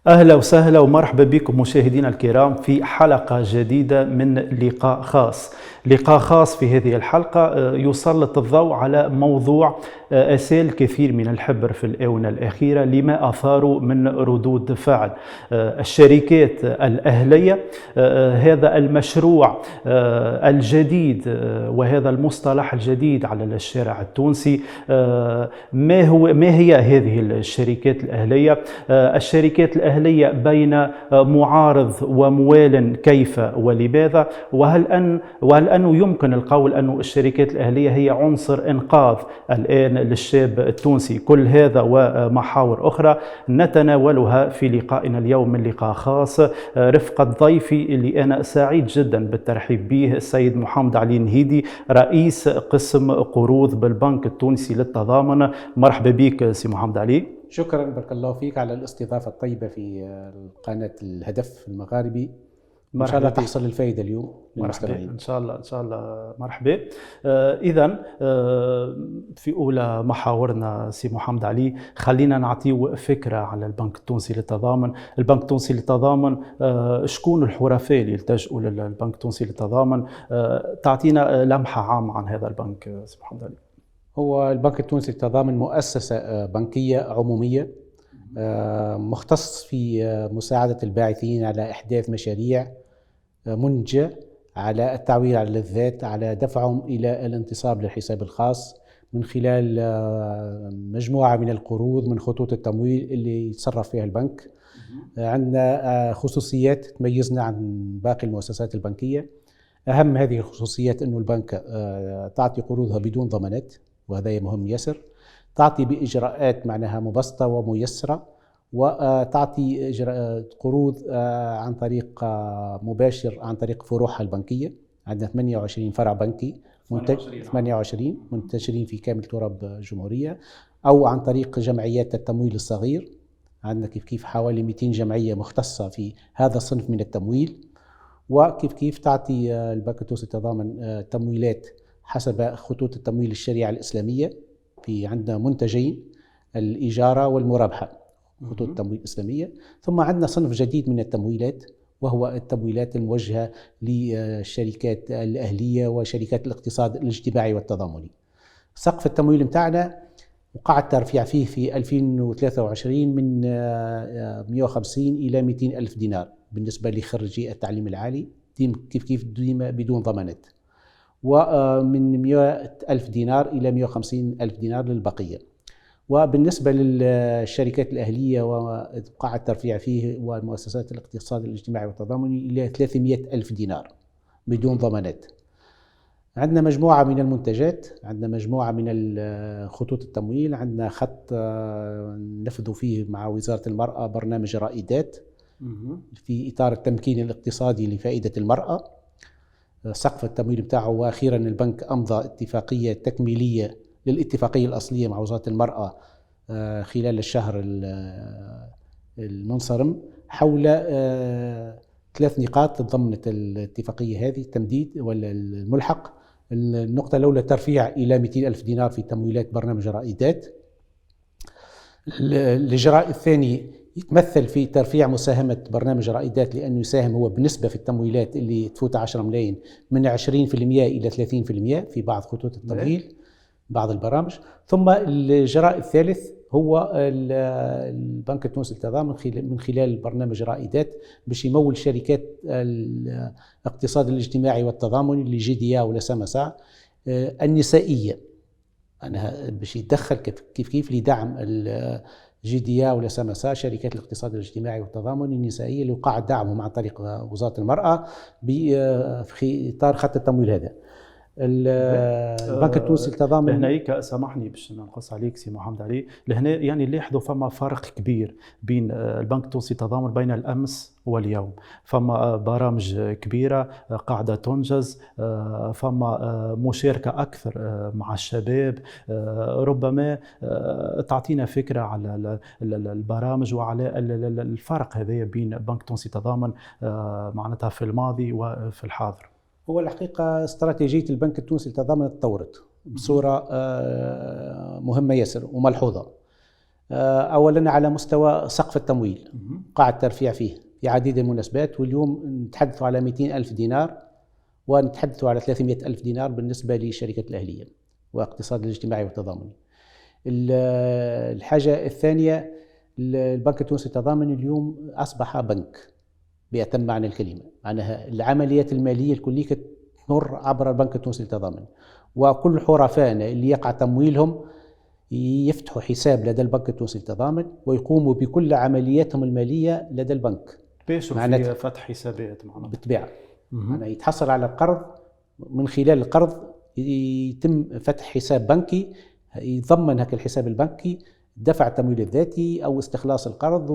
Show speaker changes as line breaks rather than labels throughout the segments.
أهلا وسهلا ومرحبا بكم مشاهدينا الكرام في حلقة جديدة من لقاء خاص. لقاء خاص في هذه الحلقة يسلط الضوء على موضوع أسال الكثير من الحبر في الآونة الأخيرة لما أثاروا من ردود فعل. الشركات الأهلية، هذا المشروع الجديد وهذا المصطلح الجديد على الشارع التونسي. ما هي هذه الشركات الأهلية؟ الشركات الأهلية بين معارض وموال كيف ولماذا؟ وهل أنه يمكن القول أن الشركات الأهلية هي عنصر إنقاذ الآن للشاب التونسي؟ كل هذا ومحاور أخرى نتناولها في لقائنا اليوم من لقاء خاص رفقة ضيفي اللي أنا سعيد جدا بالترحيب به، السيد محمد علي نهيدي، رئيس قسم قروض بالبنك التونسي للتضامن. مرحبا بك سي محمد علي.
شكرا، بارك الله فيك على الاستضافة الطيبة في قناة الهدف المغاربي. إن شاء الله تحصل الفائدة اليوم للمستمعين.
إن شاء الله مرحبا. إذا في أولى محاورنا سي محمد علي خلينا نعطيو فكرة على البنك التونسي للتضامن. البنك التونسي للتضامن، شكون الحرفاء اللي يلتجئوا للبنك التونسي للتضامن؟ تعطينا لمحة عامة عن هذا البنك سي محمد علي.
هو البنك التونسي للتضامن مؤسسة بنكية عمومية مختص في مساعدة الباعثين على إحداث مشاريع منتجة، على التعويل على اللذات، على دفعهم إلى الانتصاب للحساب الخاص من خلال مجموعة من القروض من خطوط التمويل اللي يتصرف فيها البنك. عندنا خصوصيات تميزنا عن باقي المؤسسات البنكية. أهم هذه الخصوصيات أنه البنك تعطي قروضها بدون ضمانات، وهذا مهم ياسر. تعطي بإجراءات معناها مبسطة وميسرة، وتعطي قروض عن طريق مباشر عن طريق فروعها البنكية. عندنا 28 فرع بنكي 28 منتشرين في كامل تراب الجمهورية، أو عن طريق جمعيات التمويل الصغير. عندنا كيف حوالي 200 جمعية مختصة في هذا الصنف من التمويل. وكيف تعطي البنك التونسي للتضامن تمويلات حسب خطوط التمويل الشريعة الإسلامية. في عندنا منتجين، الإجارة والمرابحة، خطوط التمويل الإسلامية. ثم عندنا صنف جديد من التمويلات، وهو التمويلات الموجهة للشركات الأهلية وشركات الاقتصاد الاجتماعي والتضامني. سقف التمويل متاعنا وقع الترفيع فيه في 2023 من 150 إلى 200 ألف دينار بالنسبة لخريجي التعليم العالي، كيف ديما بدون ضمانات، ومن 100 ألف دينار إلى 150 ألف دينار للبقية. وبالنسبة للشركات الأهلية وقع الترفيع فيه والمؤسسات الاقتصاد الاجتماعي والتضامني إلى 300 ألف دينار بدون ضمانات. عندنا مجموعة من المنتجات، عندنا مجموعة من خطوط التمويل. عندنا خط نفذ فيه مع وزارة المرأة برنامج رائدات في إطار التمكين الاقتصادي لفائدة المرأة. سقف التمويل بتاعه، وأخيرا البنك أمضى اتفاقية تكميلية للاتفاقية الأصلية مع وزارة المرأة خلال الشهر المنصرم حول 3 نقاط تضمنت الاتفاقية هذه: التمديد ولا الملحق. النقطة الأولى ترفيع إلى 200 ألف دينار في تمويلات برنامج رائدات. الإجراء الثاني يتمثل في ترفيع مساهمة برنامج رائدات، لأنه يساهم هو بنسبة في التمويلات اللي تفوت 10 ملايين من 20% إلى 30% في بعض خطوط التمويل، بعض البرامج. ثم الإجراء الثالث هو البنك التونسي للتضامن من خلال برنامج رائدات باش يمول شركات الاقتصاد الاجتماعي والتضامني اللي GDA ولا SAMASA النسائية. أنا باش يتدخل كيف لدعم GDA ولا SAMASA شركات الاقتصاد الاجتماعي والتضامن النسائية اللي وقع دعمهم عن طريق وزارة المرأة في إطار خط التمويل هذا. البنك التونسي للتضامن
لهناك سامحني باش نقص عليك سي محمد علي، لهنا يعني نلاحظوا فما فرق كبير بين البنك التونسي للتضامن بين الامس واليوم. فما برامج كبيره قاعده تنجز، فما مشاركه اكثر مع الشباب. ربما تعطينا فكره على البرامج وعلى الفرق هذا بين البنك التونسي للتضامن معناتها في الماضي وفي الحاضر.
هو الحقيقة استراتيجية البنك التونسي للتضامن تطورت بصورة مهمة ياسر وملحوظة. أولا على مستوى سقف التمويل قاعد ترفيع فيه في عديد المناسبات، واليوم نتحدث على 200 ألف دينار ونتحدث على 300 ألف دينار بالنسبة للشركة الأهلية واقتصاد الاجتماعي والتضامني. الحاجة الثانية، البنك التونسي للتضامن اليوم أصبح بنك بأتم معنى الكلمة، معناها العمليات المالية الكلية تمر عبر البنك التونسي للتضامن، وكل حرفائنا اللي يقع تمويلهم يفتحوا حساب لدى البنك التونسي للتضامن ويقوموا بكل عملياتهم المالية لدى البنك.
في فتح حسابات
بالطبيعة معناها يتحصل على القرض، من خلال القرض يتم فتح حساب بنكي يضمن هك الحساب البنكي دفع التمويل الذاتي أو استخلاص القرض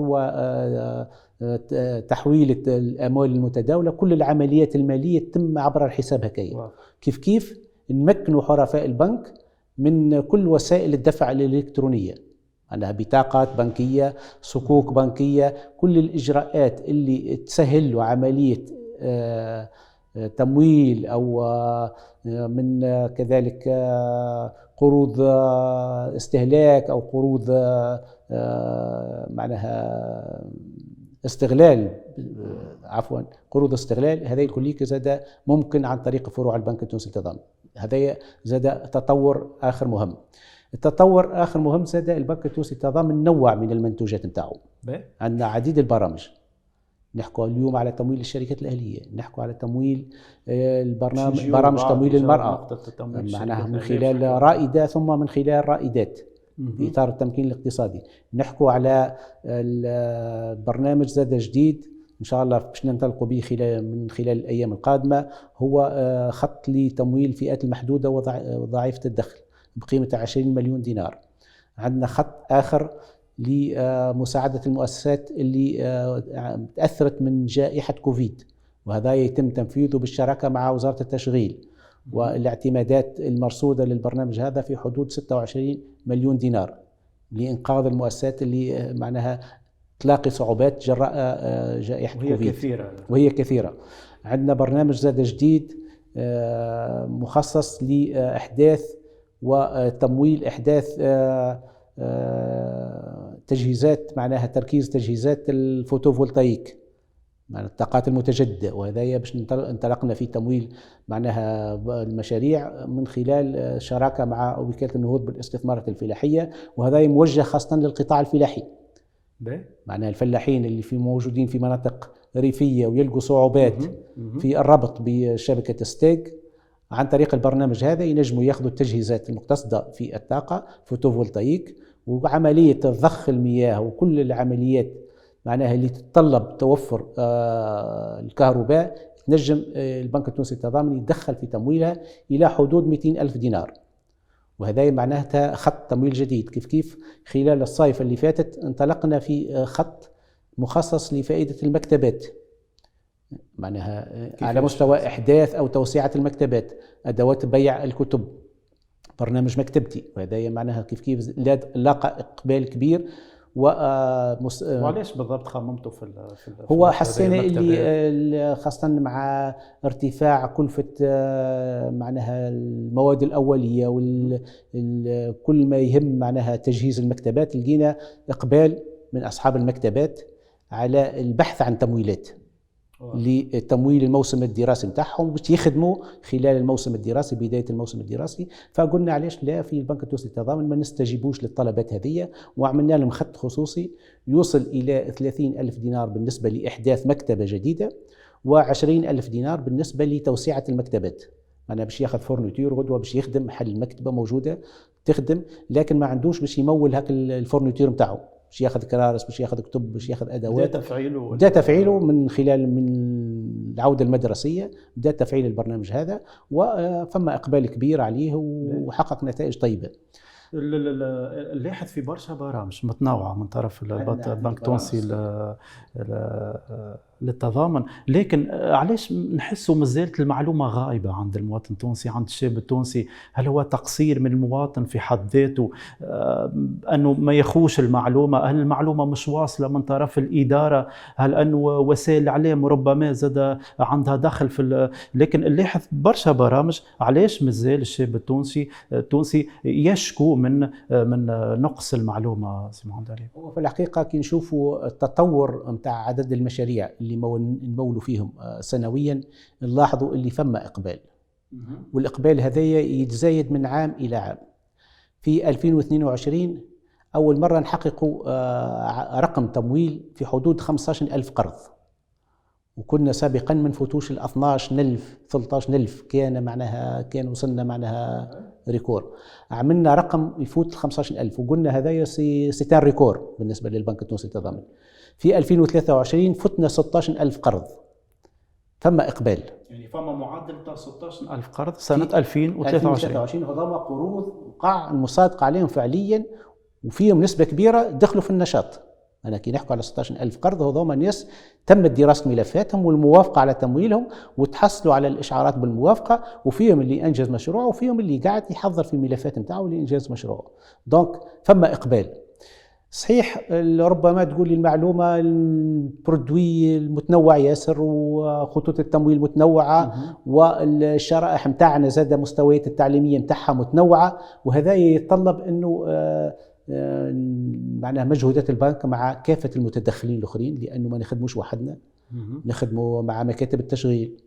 وتحويل الأموال المتداولة. كل العمليات المالية تتم عبر الحساب هكايا. كيف نمكنوا حرفاء البنك من كل وسائل الدفع الإلكترونية، أنها بطاقات بنكية، صكوك بنكية، كل الإجراءات اللي تسهل له عملية تمويل أو من كذلك قروض استهلاك أو قروض معناها استغلال، عفوا قروض استغلال. هذه الكلية زاد ممكن عن طريق فروع البنك التونسي للتضامن. هذا زاد تطور آخر مهم. التطور آخر مهم زاد البنك التونسي للتضامن نوع من المنتوجات نتاعو. عندنا عديد البرامج، نحكوا اليوم على تمويل الشركات الأهلية، نحكوا على تمويل البرنامج، برامج تمويل المرأة معناها من خلال رائدة ثم من خلال رائدات في إطار التمكين الاقتصادي. نحكوا على البرنامج زاد جديد إن شاء الله باش ننطلقوا به من خلال الأيام القادمة، هو خط لتمويل الفئات المحدودة وضعيفة الدخل بقيمة 20 مليون دينار. عندنا خط آخر لمساعدة المؤسسات اللي تأثرت من جائحة كوفيد، وهذا يتم تنفيذه بالشراكة مع وزارة التشغيل، والاعتمادات المرصودة للبرنامج هذا في حدود 26 مليون دينار لإنقاذ المؤسسات اللي معناها تلاقي صعوبات جراء جائحة كوفيد، وهي كثيرة. عندنا برنامج زاد جديد مخصص لإحداث وتمويل إحداث تجهيزات، معناها تركيز تجهيزات الفوتوفولتايك، معناها الطاقات المتجددة، وهذا باش انطلقنا في تمويل معناها المشاريع من خلال شراكة مع وكالة النهوض بالاستثمارات الفلاحية، وهذا موجه خاصة للقطاع الفلاحي. معناها الفلاحين اللي موجودين في مناطق ريفية ويلقوا صعوبات في الربط بشبكة ستيج، عن طريق البرنامج هذا ينجموا ياخذوا التجهيزات المقتصدة في الطاقة فوتوفولتايك، وعملية ضخ المياه وكل العمليات معناها اللي تتطلب توفر الكهرباء تنجم البنك التونسي للتضامن يدخل في تمويلها إلى حدود 200 ألف دينار. وهذا معناها خط تمويل جديد. كيف خلال الصيف اللي فاتت انطلقنا في خط مخصص لفائدة المكتبات، معناها على مستوى إحداث أو توسعة المكتبات، أدوات بيع الكتب، برنامج مكتبتي، وهذا معناها كيف لاقى إقبال كبير.
وعليش بالضبط خممتوا في
هو حسينا اللي خاصة مع ارتفاع كلفة معناها المواد الأولية وكل ما يهم معناها تجهيز المكتبات، لقينا إقبال من أصحاب المكتبات على البحث عن تمويلات لتمويل الموسم الدراسي نتاعهم باش يخدموا خلال الموسم الدراسي، بداية الموسم الدراسي. فقلنا علاش لا في البنك التونسي للتضامن ما نستجيبوش للطلبات هذه، وعملنا لهم خط خصوصي يوصل إلى 30 ألف دينار بالنسبة لإحداث مكتبة جديدة، و20 ألف دينار بالنسبة لتوسعة المكتبات. أنا باش ياخذ فورنيتور غدوة باش يخدم محل المكتبة موجودة تخدم، لكن ما عندوش باش يمول هاك الفورنيتور نتاعو، باش ياخذ كرارس، باش ياخذ كتب، باش ياخذ ادوات. بدا تفعيله من خلال من العوده المدرسيه، بدا تفعيل البرنامج هذا، وفما اقبال كبير عليه وحقق نتائج طيبه.
اللاحظ في برشا برامج متنوعه من طرف البنك التونسي للتضامن، لكن علاش نحسوا مازالت المعلومه غائبه عند المواطن التونسي، عند الشاب التونسي؟ هل هو تقصير من المواطن في حد ذاته انه ما يخوش المعلومه؟ هل المعلومه مش واصله من طرف الاداره؟ هل انه وسائل الاعلام ربما زاد عندها دخل في لكن نلاحظ برشا برامج. علاش مازال الشاب التونسي يشكو من نقص المعلومه سي محمد علي؟
هو في الحقيقه كي نشوفوا التطور نتاع عدد المشاريع اللي نمولوا فيهم سنويا، نلاحظوا اللي فما اقبال، والاقبال هذايا يتزايد من عام الى عام. في 2022 اول مره نحققوا رقم تمويل في حدود 15,000 قرض، وكنا سابقا ما نفوتوش ال 12,000 13,000، كان وصلنا معناها ريكور. عملنا رقم يفوت ال 15,000 وقلنا هذايا سيتان ريكور بالنسبه للبنك التونسي للتضامن. في 2023 فتنا 16,000 قرض، فما اقبال،
يعني فما معدل تاع 16,000 قرض سنه 2023.
هذوما قروض وقع المصادقه عليهم فعليا وفيهم نسبه كبيره دخلوا في النشاط. أنا كي نحكوا على 16,000 قرض هذوما ناس تمت دراسة ملفاتهم والموافقة على تمويلهم وتحصلوا على الإشعارات بالموافقة، وفيهم اللي أنجز مشروعه وفيهم اللي قاعد يحضر في الملفات نتاعه لإنجاز مشروعه. دونك فما إقبال صحيح. ربما تقول لي المعلومة البرودوي المتنوع ياسر وخطوط التمويل متنوعة والشرائح نتاعنا زاد مستويات التعليمية نتاعها متنوعة، وهذا يتطلب أنه معناها مجهودات البنك مع كافة المتدخلين الآخرين، لأنه ما نخدموش وحدنا، نخدموا مع مكاتب التشغيل،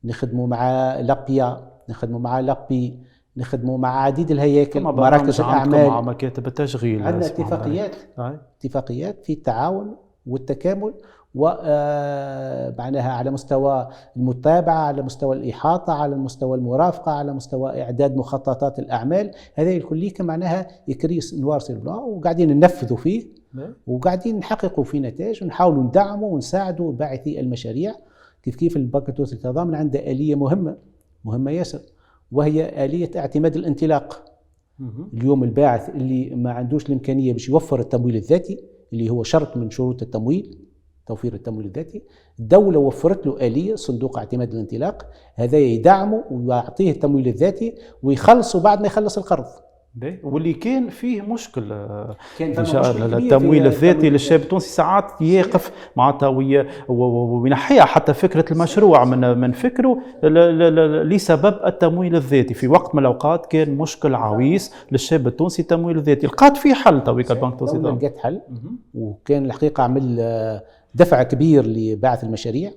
نخدموا مع لابيا، نخدموا مع لابي، نخدموا مع عديد الهياكل، مراكز الأعمال،
مع مكاتب التشغيل.
عندنا اتفاقيات في التعاون والتكامل، ومعناها على مستوى المتابعة، على مستوى الإحاطة، على مستوى المرافقة، على مستوى إعداد مخططات الأعمال. هذه الكلية معناها يكريس نوار سير بلان، وقاعدين ننفذوا فيه وقاعدين نحققوا فيه نتائج، ونحاولوا ندعموا ونساعدوا باعثي المشاريع. كيف البنك التونسي للتضامن عنده آلية مهمة ياسر، وهي آلية اعتماد الانطلاق. اليوم الباعث اللي ما عندوش الإمكانية باش يوفر التمويل الذاتي اللي هو شرط من شروط التمويل، توفير التمويل الذاتي، الدولة وفرت له آلية صندوق اعتماد الانطلاق، هذا يدعمه ويعطيه التمويل الذاتي ويخلصه بعد ما يخلص القرض.
واللي كان فيه مشكل التمويل الذاتي للشاب التونسي ساعات يقف معناتها وينحيها حتى فكرة المشروع من فكره لسبب التمويل الذاتي. في وقت من الأوقات كان مشكل عويص للشاب التونسي التمويل الذاتي، لقات فيه حل تويك البنك التونسي.
لقات حل، وكان الحقيقة عمل دفع كبير لبعث المشاريع،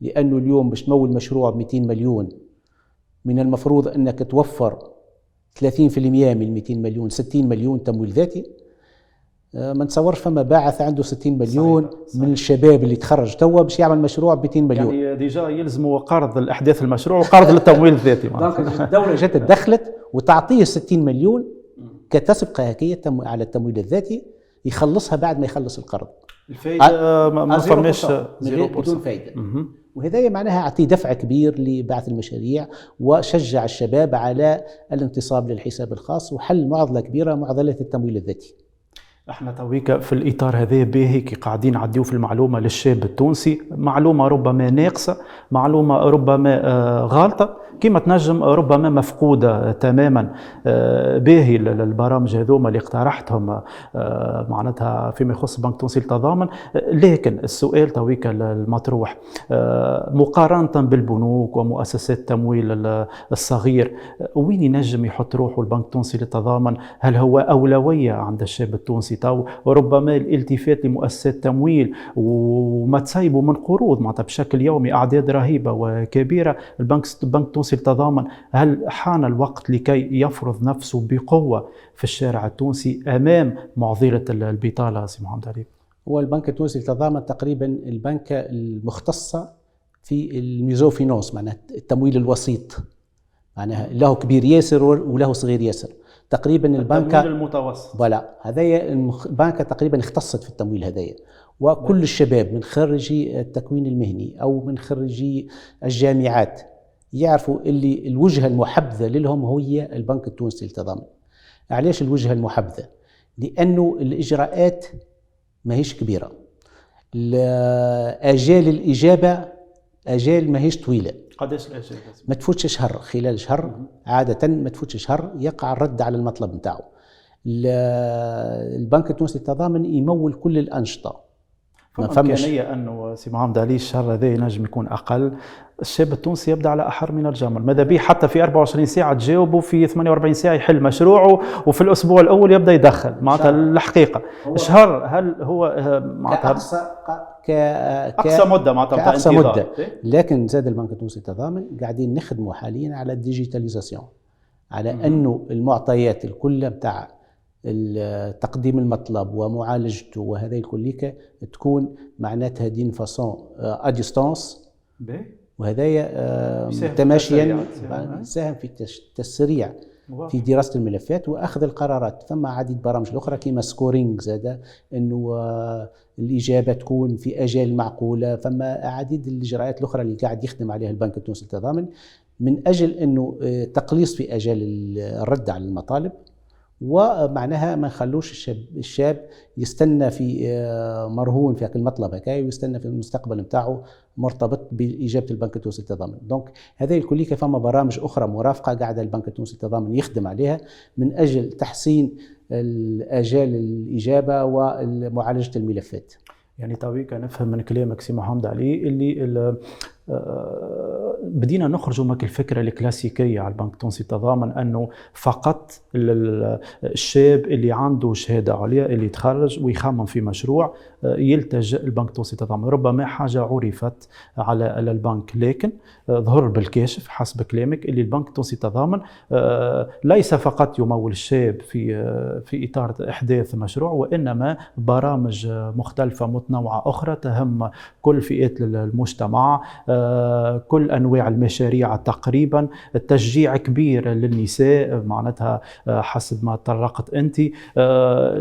لأنه اليوم باش تمول مشروع ب 200 مليون من المفروض أنك توفر 30% من 200 مليون 60 مليون تمويل ذاتي. ما نتصورش فما باعث عنده 60 مليون صحيح. من الشباب اللي تخرج توا باش يعمل مشروع ب 200 مليون،
يعني ديجا يلزموا قرض الأحداث المشروع وقرض للتمويل الذاتي.
الدولة جات تدخلت وتعطيه 60 مليون كتسبقة هكية على التمويل الذاتي، يخلصها بعد ما يخلص القرض.
الفايدة ما فماش
بدون فايدة. وهذا معناها أعطي دفع كبير لبعث المشاريع، وشجع الشباب على الانتصاب للحساب الخاص وحل معضلة كبيرة، معضلة التمويل الذاتي.
احنا تويك في الاطار هذا باهي كي قاعدين نعديو في المعلومه للشاب التونسي، معلومه ربما ناقصه، معلومه ربما غالطه، كما تنجم ربما مفقوده تماما. باهي البرامج هذوما اللي اقترحتهم معناتها فيما يخص البنك التونسي للتضامن، لكن السؤال تويك المطروح مقارنه بالبنوك ومؤسسات التمويل الصغير، وين ينجم يحط روحه البنك التونسي للتضامن؟ هل هو اولويه عند الشاب التونسي تو، وربما الالتفات لمؤسسات تمويل وما تسيبوا من قروض معناتها بشكل يومي اعداد رهيبه وكبيره البنك التونسي للتضامن؟ هل حان الوقت لكي يفرض نفسه بقوه في الشارع التونسي امام معضله البطاله سي محمد علي؟
هو البنك التونسي للتضامن تقريبا البنك المختصه في الميزو فينانس، معناها التمويل الوسيط، معناها له كبير ياسر وله صغير ياسر. تقريبا البنك
المتوسط
هذايا البنك تقريبا اختصت في التمويل هذايا، وكل الشباب من خريجي التكوين المهني او من خريجي الجامعات يعرفوا اللي الوجهه المحبذه لهم هي البنك التونسي للتضامن. علاش الوجهه المحبذه؟ لانه الاجراءات ماهيش كبيره، اجال الاجابه اجال ماهيش طويله.
قداش الاجال؟
ما تفوتش شهر، خلال شهر عاده ما تفوتش شهر يقع الرد على المطلب نتاعو. البنك التونسي للتضامن يمول كل الانشطه،
فما إمكانية أنه سي محمد علي الشهر هذا ينجم يكون أقل؟ الشاب التونسي يبدأ على أحر من الجمر، ماذا بيه حتى في 24 ساعة تجاوبه، في 48 ساعة يحل مشروعه، وفي الأسبوع الأول يبدأ يدخل معناتها الحقيقة. الشهر هل هو معناتها كأقصى مدة معناتها
كأقصى مدة؟ لكن زاد البنك التونسي للتضامن قاعدين نخدموا حاليا على الديجيتاليزاسيون، على أنه المعطيات الكل بتاع تقديم المطلب ومعالجته وهذه الكليكة تكون معناتها دين فاسون اديستانس، وهذايا تماشيا يساهم في التسريع في دراسة الملفات وأخذ القرارات. ثم عديد برامج أخرى كما سكورينج زاد أنه الإجابة تكون في أجال معقولة. فما عديد الإجراءات الأخرى اللي قاعد يخدم عليها البنك التونسي للتضامن من أجل أنه تقليص في أجال الرد على المطالب، ومعناها ما نخلوش الشاب يستنى في مرهون في المطلب هكايا ويستنى في المستقبل نتاعو مرتبط بإجابة البنك التونسي للتضامن. دونك هذه الكلية فما برامج أخرى مرافقة قاعدة البنك التونسي للتضامن يخدم عليها من أجل تحسين الآجال الإجابة ومعالجة الملفات.
يعني طبيعي نفهم من كلامك سي محمد علي اللي بدينا نخرجوا من الفكرة الكلاسيكية على البنك التونسي للتضامن أنه فقط الشاب اللي عنده شهادة عليا اللي يتخرج ويخمم في مشروع يلتجئ البنك التونسي للتضامن. ربما حاجة عرفت على البنك، لكن ظهر بالكاشف حسب كلامك اللي البنك التونسي للتضامن ليس فقط يمول الشاب في إطار إحداث مشروع، وإنما برامج مختلفة متنوعة أخرى تهم كل فئات المجتمع، كل أنواع المشاريع تقريبا، التشجيع كبير للنساء معناتها حسب ما طرقت أنت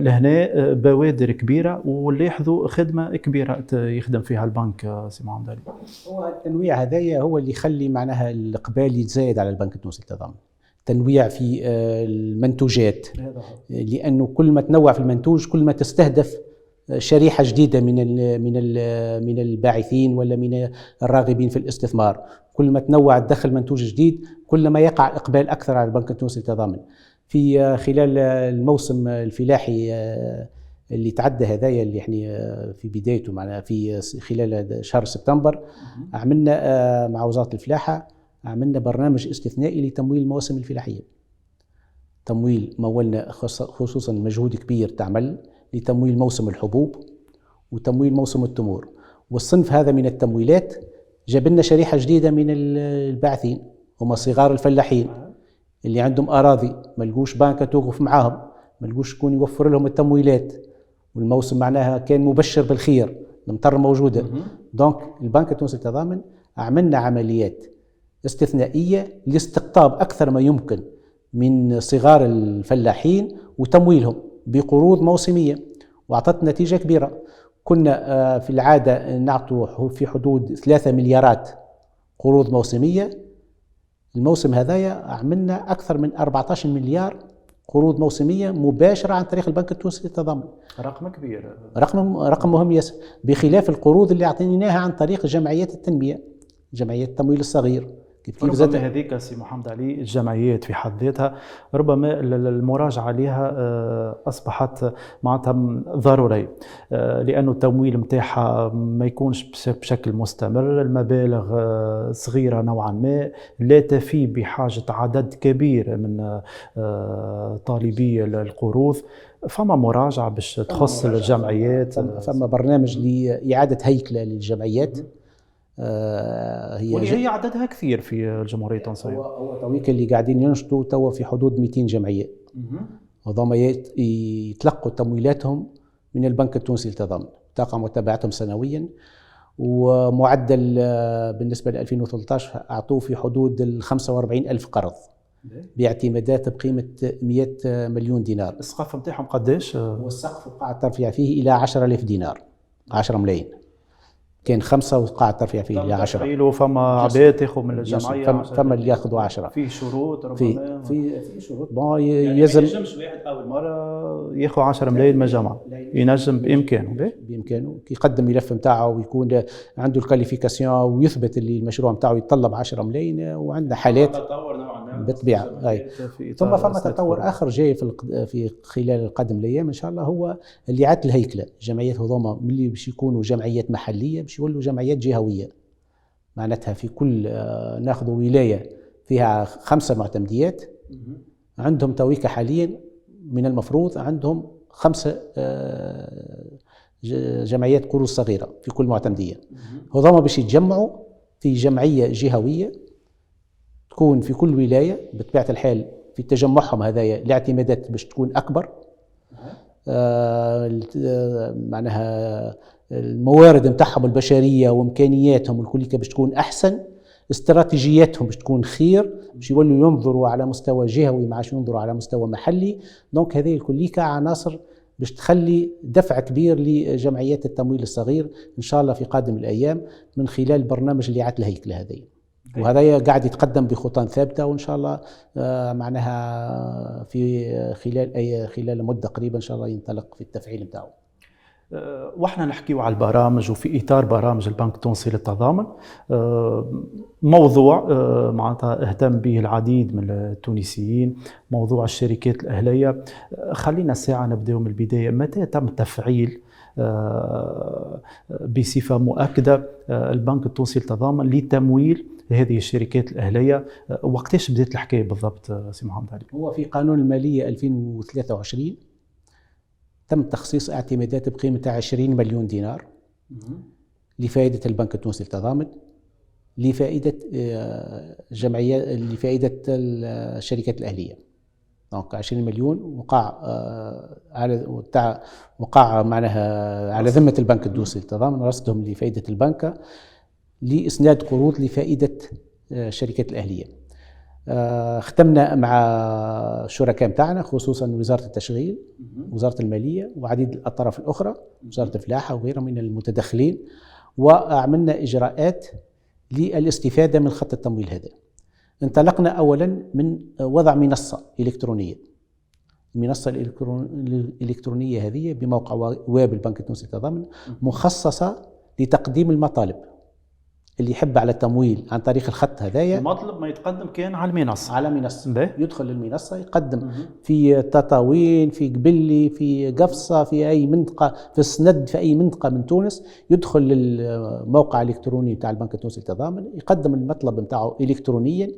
لهنا، بوادر كبيرة ونلاحظوا خدمة كبيرة يخدم فيها البنك سي محمد علي.
هو التنويع هذايا هو اللي يخلي معناها الإقبال يتزايد على البنك التونسي للتضامن. تنويع في المنتوجات، لأنه كل ما تنوع في المنتوج كل ما تستهدف شريحة جديدة من الباعثين ولا من الراغبين في الاستثمار. كل ما تنوع الدخل منتوج جديد كل ما يقع إقبال أكثر على البنك التونسي للتضامن. في خلال الموسم الفلاحي اللي تعدى هذايا اللي احنا في بدايته معنا في خلال شهر سبتمبر، عملنا مع وزارة الفلاحة عملنا برنامج استثنائي لتمويل المواسم الفلاحية. تمويل مولنا خصوصا مجهود كبير تعمل لتمويل موسم الحبوب وتمويل موسم التمور، والصنف هذا من التمويلات جاب لنا شريحة جديدة من الباعثين، هم صغار الفلاحين اللي عندهم أراضي ما لقوش بنك توقف معاهم، ما لقوش شكون يوفر لهم التمويلات، والموسم معناها كان مبشر بالخير، المطر موجودة. دونك البنك التونسي للتضامن عملنا عمليات استثنائية لاستقطاب أكثر ما يمكن من صغار الفلاحين وتمويلهم بقروض موسمية، وأعطت نتيجة كبيرة. كنا في العادة نعطوا في حدود 3 مليارات قروض موسمية، الموسم هذايا عملنا أكثر من 14 مليار قروض موسمية مباشرة عن طريق البنك التونسي للتضامن.
رقم كبير،
رقم مهم ياسر، بخلاف القروض اللي أعطيناها عن طريق جمعيات التنمية، جمعيات التمويل الصغير.
كيف ربما هذيك سي محمد علي الجمعيات في حد ذاتها ربما المراجعة عليها أصبحت معناتها ضرورية، لأنه التمويل متاعها ما يكونش بشكل مستمر، المبالغ صغيرة نوعا ما، لا تفي بحاجة عدد كبير من طالبي القروض. فما مراجعة باش تخص الجمعيات،
فما برنامج لإعادة هيكلة للجمعيات،
هي عددها كثير في الجمهورية التونسية.
هو تويك اللي قاعدين ينشطوا توا في حدود 200 جمعية، وضم يتلقوا تمويلاتهم من البنك التونسي للتضامن، تقع متابعتهم سنويا، ومعدل بالنسبة ل 2013 أعطوه في حدود 45 ألف قرض باعتمادات بقيمة 100 مليون دينار.
السقف نتاعهم قداش؟
والسقف قاعد ترفع فيه إلى 10,000 دينار، 10 ملايين. كان 5 وقاعد ترفع فيه إلى 10.
تخيلوا فما عباد ياخذ من الجمعية،
فما اللي ياخذوا 10.
في شروط ربما،
في شروط
يعني
يلزم.
ما ينجمش واحد أول مرة ياخذ 10 ملايين من الجمعية، ينجم
بإمكانه كي يقدم ملف نتاعه ويكون عنده الكاليفيكاسيون ويثبت اللي المشروع نتاعه يتطلب 10 ملايين. وعندنا حالات بالطبيعة. أي. ثم فما تطور آخر جاي في خلال القادم الأيام إن شاء الله، هو اللي إعادة الهيكلة. الجمعيات هذوما ملي باش يكونوا جمعيات محلية باش يولوا جمعيات جهوية، معناتها في كل ناخذ ولاية فيها 5 معتمديات، عندهم تويكا حاليا من المفروض عندهم 5 جمعيات قروض صغيرة في كل معتمدية. هذوما باش يتجمعوا في جمعية جهوية تكون في كل ولاية. بطبيعة الحال في تجمعهم هذايا الاعتمادات باش تكون أكبر، معناها الموارد نتاعهم البشرية وإمكانياتهم الكلية باش تكون أحسن، استراتيجياتهم باش تكون خير، باش يولوا ينظروا على مستوى جهوي ما عادش ينظروا على مستوى محلي. دونك هذه الكلية عناصر باش تخلي دفع كبير لجمعيات التمويل الصغير إن شاء الله في قادم الأيام من خلال البرنامج اللي إعادة الهيكلة هذه. وهذا قاعد يتقدم بخطى ثابتة، وإن شاء الله معناها في خلال مدة قريبة إن شاء الله ينطلق في التفعيل بتاعه.
واحنا نحكيو على البرامج وفي اطار برامج البنك التونسي للتضامن، موضوع معناتها اهتم به العديد من التونسيين، موضوع الشركات الاهليه. خلينا ساعه نبداو من البدايه. متى تم تفعيل بصفه مؤكده البنك التونسي للتضامن لتمويل هذه الشركات الاهليه؟ وقتاش بدات الحكايه بالضبط سي محمد علي؟
هو في قانون الماليه 2023 تم تخصيص اعتمادات بقيمة 20 مليون دينار لفائدة البنك التونسي للتضامن، لفائدة جمعيات، لفائدة الشركات الأهلية. دونك 20 مليون وقع معناها على ذمة البنك التونسي للتضامن، رصدهم لفائدة البنك لإسناد قروض لفائدة الشركات الأهلية. ختمنا مع الشركاء متاعنا خصوصا وزارة التشغيل، وزارة المالية، وعديد الأطراف الأخرى، وزارة الفلاحة وغيرها من المتدخلين، وعملنا إجراءات للاستفادة من خط التمويل هذا. انطلقنا أولا من وضع منصة إلكترونية. المنصة الإلكترونية هذه بموقع ويب البنك التونسي للتضامن مخصصة لتقديم المطالب. اللي يحب على التمويل عن طريق الخط هذايا،
المطلب ما يتقدم كان على المنصة.
على منصة يدخل المنصة يقدم في تطاوين، في قبلي، في قفصة، في أي منطقة، في السند، في أي منطقة من تونس، يدخل للموقع الإلكتروني بتاع البنك التونسي للتضامن، يقدم المطلب بتاعه إلكترونيا.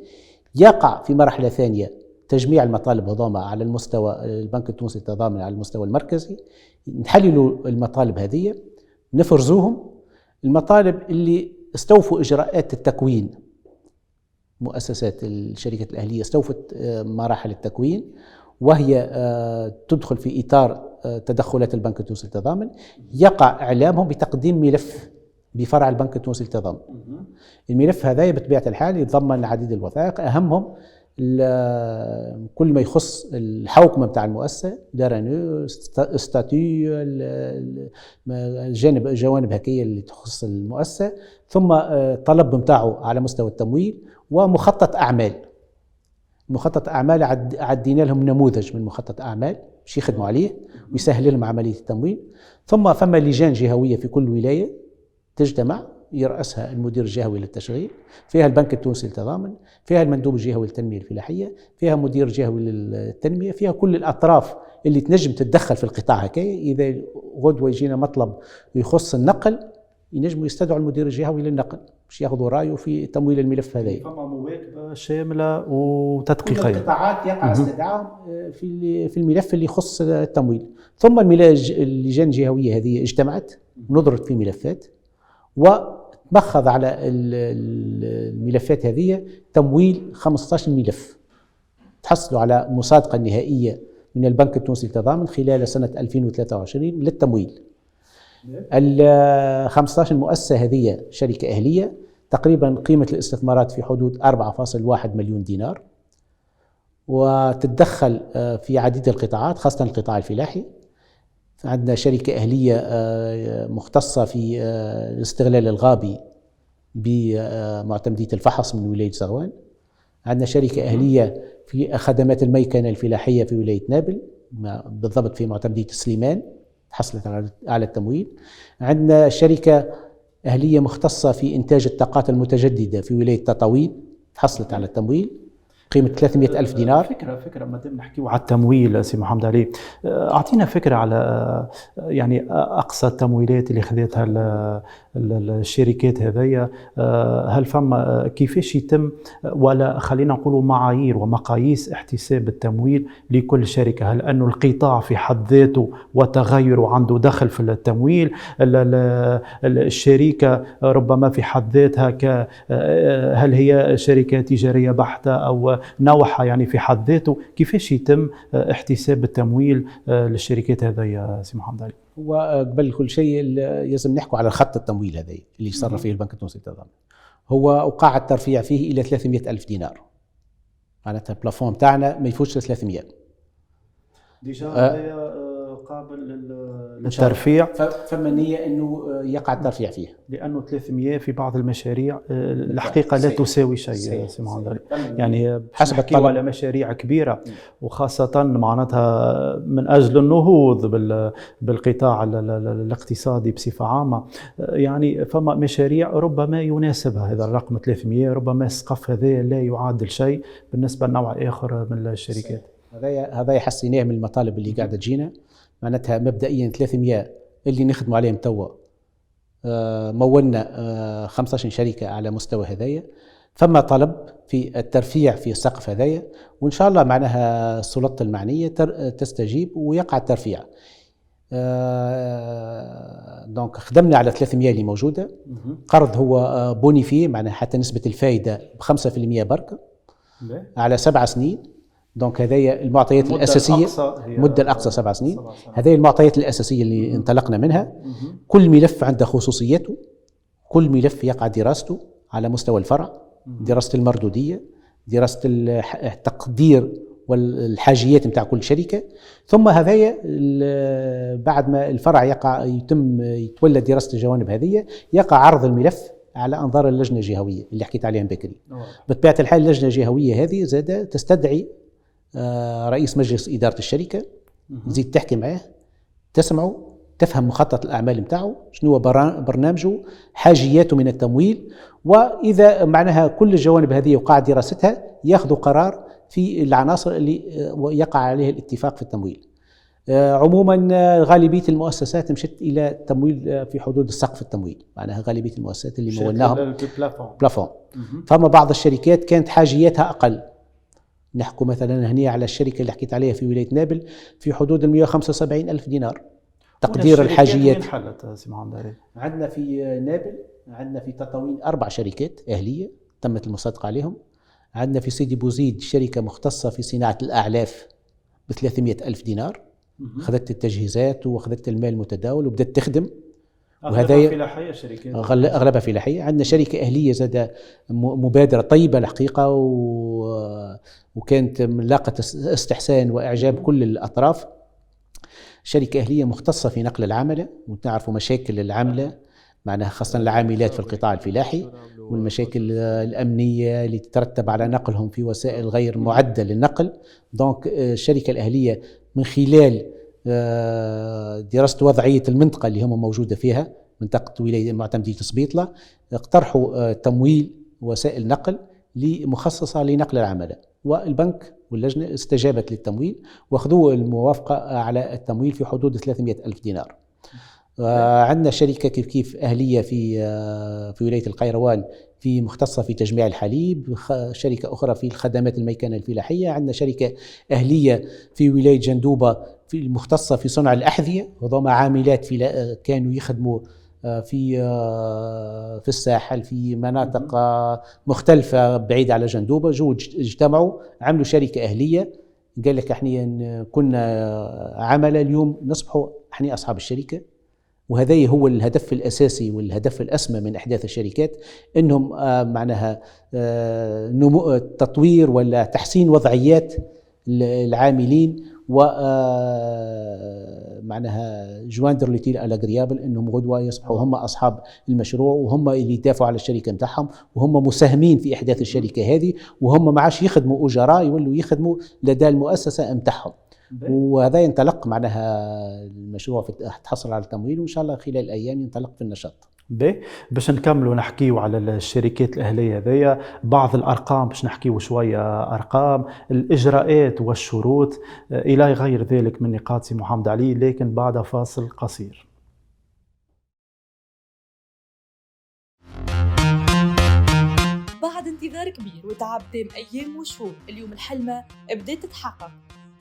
يقع في مرحلة ثانية تجميع المطالب هذوما على المستوى البنك التونسي للتضامن على المستوى المركزي. نحللوا المطالب هذه، نفرزوهم. المطالب اللي استوفوا إجراءات التكوين، مؤسسات الشركة الأهلية استوفت مراحل التكوين، وهي تدخل في إطار تدخلات البنك التونسي للتضامن، يقع إعلامهم بتقديم ملف بفرع البنك التونسي للتضامن. الملف هذا بطبيعة الحال يتضمن العديد الوثائق، أهمهم كل ما يخص الحوكمة بتاع المؤسسة، دارانو، ستاتيو، الجوانب هكية اللي تخص المؤسسة، ثم طلب متاعه على مستوى التمويل، ومخطط أعمال. مخطط أعمال عدينا لهم نموذج من مخطط أعمال باش يخدموا عليه ويسهل لهم عملية التمويل. ثم فما لجان جهوية في كل ولاية تجتمع، يرأسها المدير الجهوي للتشغيل، فيها البنك التونسي للتضامن، فيها المندوب الجهوي للتنمية الفلاحية، فيها مدير جهوي للتنمية، فيها كل الأطراف اللي تنجم تتدخل في القطاع هكايا. إذا غدوة يجينا مطلب يخص النقل، ينجموا يستدعوا المدير الجهوي للنقل باش ياخذوا رايه في تمويل الملف هذا.
فما مواكبة شاملة وتدقيقية.
كل القطاعات يقع استدعاءهم في الملف اللي يخص التمويل. ثم اللجان الجهوية هذه اجتمعت، نظرت في ملفات، وتمخض على الملفات هذه تمويل 15 ملف، تحصلوا على مصادقة نهائية من البنك التونسي للتضامن خلال سنة 2023 للتمويل. ال 15 مؤسسة هذه شركة أهلية، تقريبا قيمة الاستثمارات في حدود 4.1 مليون دينار، وتتدخل في عديد القطاعات خاصة القطاع الفلاحي. عندنا شركة أهلية مختصة في الاستغلال الغابي بمعتمدية الفحص من ولاية زغوان. عندنا شركة أهلية في خدمات الميكنة الفلاحية في ولاية نابل، بالضبط في معتمدية سليمان، حصلت على التمويل. عندنا شركة أهلية مختصة في إنتاج الطاقات المتجددة في ولاية تطاوين، حصلت على التمويل. قيمة 300 ألف دينار.
فكرة ما دام نحكيو على التمويل سي محمد علي، أعطينا فكرة على يعني أقصى التمويلات اللي خذتها الشركات هذيا، هل فما كيفاش يتم، ولا خلينا نقولوا معايير ومقاييس احتساب التمويل لكل شركة؟ هل أنه القطاع في حد ذاته وتغيره عنده دخل في التمويل؟ الشركة ربما في حد ذاتها هل هي شركة تجارية بحتة أو نوعها يعني في حد ذاته؟ كيفاش يتم احتساب التمويل للشركات هذيا سي محمد علي؟
وقبل كل شيء لازم نحكوا على خط التمويل هذا اللي يصرف فيه البنك التونسي للتضامن. هو أوقع الترفيع فيه إلى 300 ألف دينار، معناتها البلافون بتاعنا ما يفوتش 300
ديجا قابل للترفيع.
فما نية أنه يقع الترفيع فيه،
لأنه 300 في بعض المشاريع الحقيقة لا تساوي شيء سي محمد، يعني حسب الطلب على مشاريع كبيرة، وخاصة معناتها من أجل النهوض بالقطاع الاقتصادي بصفة عامة. يعني فما مشاريع ربما يناسبها هذا الرقم 300، ربما السقف هذا لا يعادل شيء بالنسبة لنوع آخر من الشركات.
هذا حسيناه من المطالب اللي قاعدة تجينا، معناتها مبدئيا 300 اللي نخدموا عليهم توا، مولنا 15 شركة على مستوى هذايا، فما طلب في الترفيع في السقف هذايا، وإن شاء الله معناها السلطة المعنية تستجيب ويقع الترفيع. دونك خدمنا على 300 اللي موجودة. قرض هو بونيفي، معناها حتى نسبة الفائدة ب5% برك على 7 سنين. دونك هذه المعطيات الأساسية، مدة الأقصى 7 سنين. هذه المعطيات الأساسية اللي انطلقنا منها. كل ملف عنده خصوصيته، كل ملف يقع دراسته على مستوى الفرع، دراسة المردودية، دراسة التقدير والحاجيات متاع كل شركة. ثم هذايا بعد ما الفرع يتولى دراسة الجوانب هذه، يقع عرض الملف على أنظار اللجنة الجهوية اللي حكيت عليها بكري. بطبيعة الحال اللجنة الجهوية هذه زادة تستدعي رئيس مجلس إدارة الشركة، تزيد تحكي معاه، تسمعه، تفهم مخطط الأعمال متاعه، شنو هو برنامجه، حاجياته من التمويل، وإذا معناها كل الجوانب هذه وقع دراستها ياخذوا قرار في العناصر اللي يقع عليها الاتفاق في التمويل. عموما غالبية المؤسسات مشت إلى التمويل في حدود السقف التمويل، معناها غالبية المؤسسات اللي مولناهم بلافون. فما بعض الشركات كانت حاجياتها أقل، نحكوا مثلا هنا على الشركة اللي حكيت عليها في ولاية نابل في حدود 175 ألف دينار تقدير الحاجيات. عندنا في نابل، عندنا في تطاوين 4 شركات أهلية تمت المصادقة عليهم. عندنا في سيدي بوزيد شركة مختصة في صناعة الأعلاف ب300 ألف دينار، أخذت التجهيزات وأخذت المال المتداول وبدأت تخدم.
أغلبها فلاحية شركات،
أغلبها فلاحية. عندنا شركة أهلية زاد مبادرة طيبة الحقيقة، وكانت لاقت استحسان وإعجاب كل الأطراف. شركة أهلية مختصة في نقل العملة، وتعرفوا مشاكل العملة معناها خاصة العاملات في القطاع الفلاحي، والمشاكل الأمنية اللي تترتب على نقلهم في وسائل غير معدة للنقل. دونك الشركة الأهلية من خلال دراسة وضعية المنطقة اللي هم موجودة فيها، منطقة ولاية معتمدية سبيطلة، اقترحوا تمويل وسائل نقل مخصصة لنقل العمالة، والبنك واللجنة استجابت للتمويل واخذوا الموافقة على التمويل في حدود 300 ألف دينار. عندنا شركة كيف أهلية في ولاية القيروان في مختصة في تجميع الحليب، شركة أخرى في الخدمات الميكنة الفلاحية. عندنا شركة أهلية في ولاية جندوبة في المختصة في صنع الأحذية، وضم عاملات كانوا يخدموا في الساحل في مناطق مختلفة بعيدة على جندوبة، اجتمعوا عملوا شركة أهلية. قال لك احنا كنا عمل اليوم نصبحوا احنا أصحاب الشركة. وهذا هو الهدف الأساسي والهدف الأسمى من إحداث الشركات، إنهم معناها تطوير ولا تحسين وضعيات العاملين، ومعناها جواندر لوتيل الاغريابل، انهم غدوه يصبحوا هم اصحاب المشروع، وهم اللي يدافعوا على الشركه نتاعهم، وهم مساهمين في احداث الشركه هذه، وهم ما عادش يخدموا اجراء، يولوا يخدموا لدى المؤسسه نتاعهم. وهذا ينطلق معناها المشروع تحصل على التمويل، وان شاء الله خلال الايام ينطلق في النشاط.
باش نكملوا نحكيوا على الشركات الأهلية هذيا، بعض الأرقام باش نحكيوا شوية أرقام، الإجراءات والشروط إلى غير ذلك من نقاط سي محمد علي، لكن بعد فاصل قصير.
بعد انتظار كبير وتعب دام أيام وشهور، اليوم الحلمة بدأت تتحقق.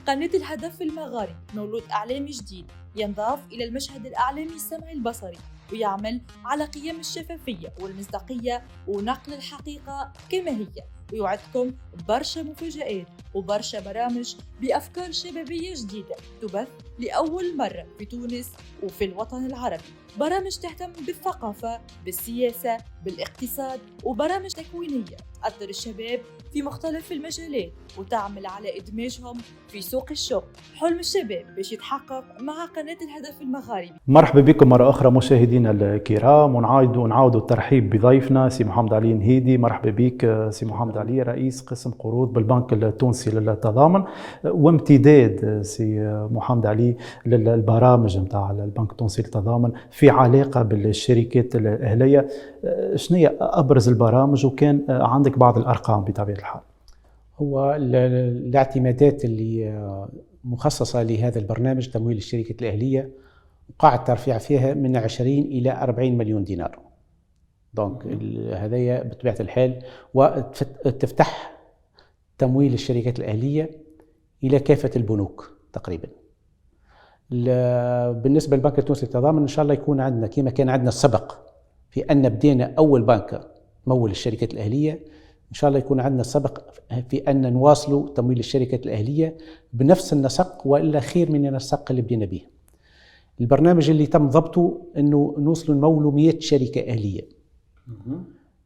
قناة الهدف المغاربي مولود إعلامي جديد ينضاف إلى المشهد الإعلامي السمعي البصري، ويعمل على قيم الشفافية والمصداقية ونقل الحقيقة كما هي، ويوعدكم برشا مفاجآت وبرشا برامج بأفكار شبابية جديدة تبث لأول مرة في تونس وفي الوطن العربي. برامج تهتم بالثقافة، بالسياسة، بالاقتصاد، وبرامج تكوينية تأثر الشباب في مختلف المجالات وتعمل على إدماجهم في سوق الشغل. حلم الشباب باش يتحقق مع قناة الهدف المغاربي.
مرحبا بكم مرة أخرى مشاهدينا الكرام، ونعاودوا الترحيب بضيفنا سي محمد علي نهيدي. مرحبا بك سي محمد علي، رئيس قسم قروض بالبنك التونسي للتضامن، وامتداد سي محمد علي للبرامج نتاع البنك التونسي للتضامن في علاقة بالشركات الأهلية. شنو هي أبرز البرامج، وكان عندك بعض الأرقام بطبيعة الحال؟
هو الاعتمادات اللي مخصصة لهذا البرنامج تمويل الشركة الأهلية وقاع الترفيع فيها من 20 إلى 40 مليون دينار. دونك هذايا بطبيعة الحال، وتفتح تمويل الشركات الأهلية إلى كافة البنوك تقريبا. بالنسبة للبنك التونسي للتضامن إن شاء الله يكون عندنا كما كان عندنا السبق في أن بدينا أول بنك مول الشركات الأهلية، إن شاء الله يكون عندنا السبق في أن نواصل تمويل الشركات الأهلية بنفس النسق وإلا خير من النسق اللي بدينا به. البرنامج اللي تم ضبطه أنه نوصل نمولوا 100 شركة أهلية.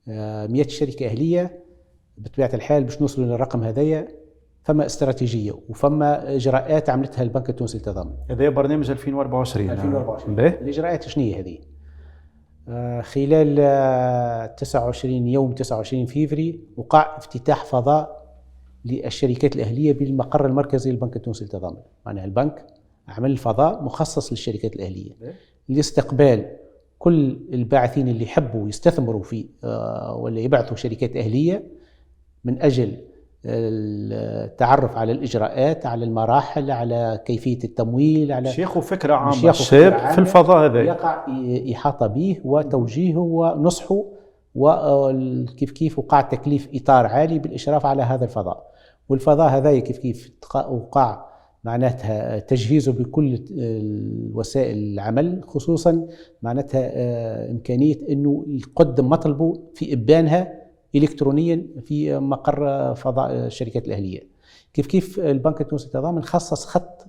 100 شركة أهلية بطبيعة الحال باش نوصلوا للرقم هذايا، فما استراتيجية وفما إجراءات عملتها البنك التونسي للتضامن.
هذا برنامج 2024.
الإجراءات شنو هي هذه؟ خلال 29 فيفري وقع افتتاح فضاء للشركات الأهلية بالمقر المركزي للبنك التونسي للتضامن. معناها البنك عمل فضاء مخصص للشركات الأهلية لاستقبال كل الباعثين اللي يحبوا يستثمروا في ولا يبعثوا شركات أهلية من أجل التعرف على الإجراءات، على المراحل، على كيفية التمويل، على
شيخوا فكرة عامة الشاب في الفضاء هذا
يقع إحاطة به وتوجيهه ونصحه، وكيف وقع تكليف إطار عالي بالإشراف على هذا الفضاء. والفضاء هذا كيف وقع معناتها تجهيزه بكل وسائل العمل، خصوصا معناتها إمكانية أنه يقدم مطلبه في إبانها إلكترونيا في مقر فضاء الشركات الأهلية. كيف البنك التونسي للتضامن خصص خط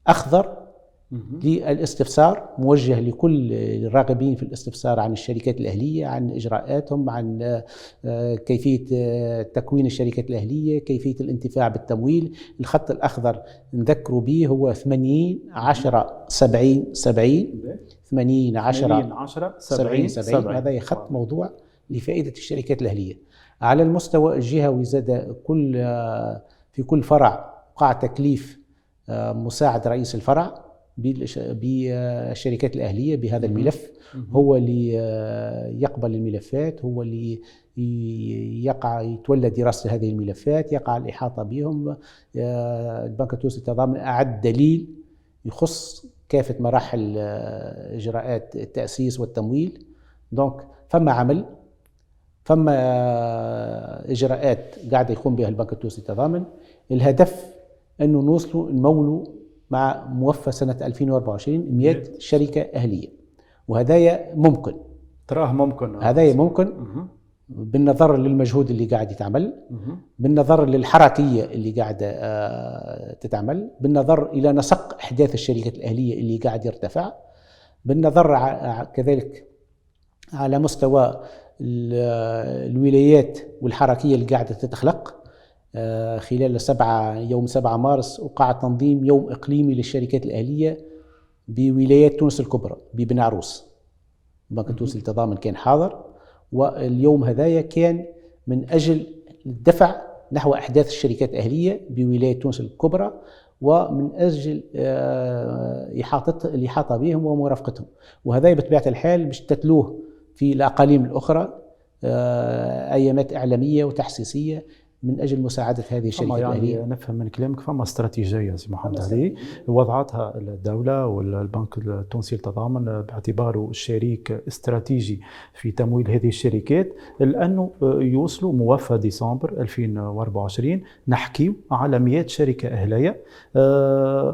أخضر للاستفسار موجه لكل الراغبين في الاستفسار عن الشركات الأهلية، عن إجراءاتهم، عن كيفية تكوين الشركات الأهلية، كيفية الانتفاع بالتمويل. الخط الأخضر نذكروا به هو 80 10 70 70 80 10 70 70. هذا خط موضوع لفائدة الشركات الأهلية على المستوى الجهوي. زاد في كل فرع وقع تكليف مساعد رئيس الفرع بالشركات الأهلية بهذا الملف. هو اللي يقبل الملفات، هو اللي يتولى دراسة هذه الملفات، يقع الإحاطة بهم. البنك التونسي للتضامن أعد دليل يخص كافة مراحل إجراءات التأسيس والتمويل. دونك فما عمل، فما إجراءات قاعدة يقوم بها البنك التونسي للتضامن. الهدف أنه نوصلوا نمولوا مع موفى سنة 2024 100 شركة أهلية، وهذايا ممكن.
تراه ممكن؟
هذايا ممكن بالنظر للمجهود اللي قاعد يتعمل، بالنظر للحركية اللي قاعدة تتعمل، بالنظر إلى نسق إحداث الشركات الأهلية اللي قاعد يرتفع، بالنظر كذلك على مستوى الولايات والحركية اللي قاعدة تتخلق. خلال يوم 7 مارس وقع تنظيم يوم إقليمي للشركات الأهلية بولايات تونس الكبرى ببن عروس. البنك التونسي للتضامن كان حاضر، واليوم هذايا كان من أجل الدفع نحو إحداث الشركات الأهلية بولاية تونس الكبرى ومن أجل الإحاطة بهم ومرافقتهم. وهذا بطبيعة الحال باش تتلوه في الأقاليم الأخرى أيامات إعلامية وتحسيسية من أجل مساعدة هذه الشركة الأهلية.
يعني نفهم من كلامك فما استراتيجية سي محمد علي وضعتها الدولة والبنك التونسي للتضامن باعتباره شريك استراتيجي في تمويل هذه الشركات، لأنه يوصلوا موفى ديسمبر 2024 نحكيو على 100 شركة أهلية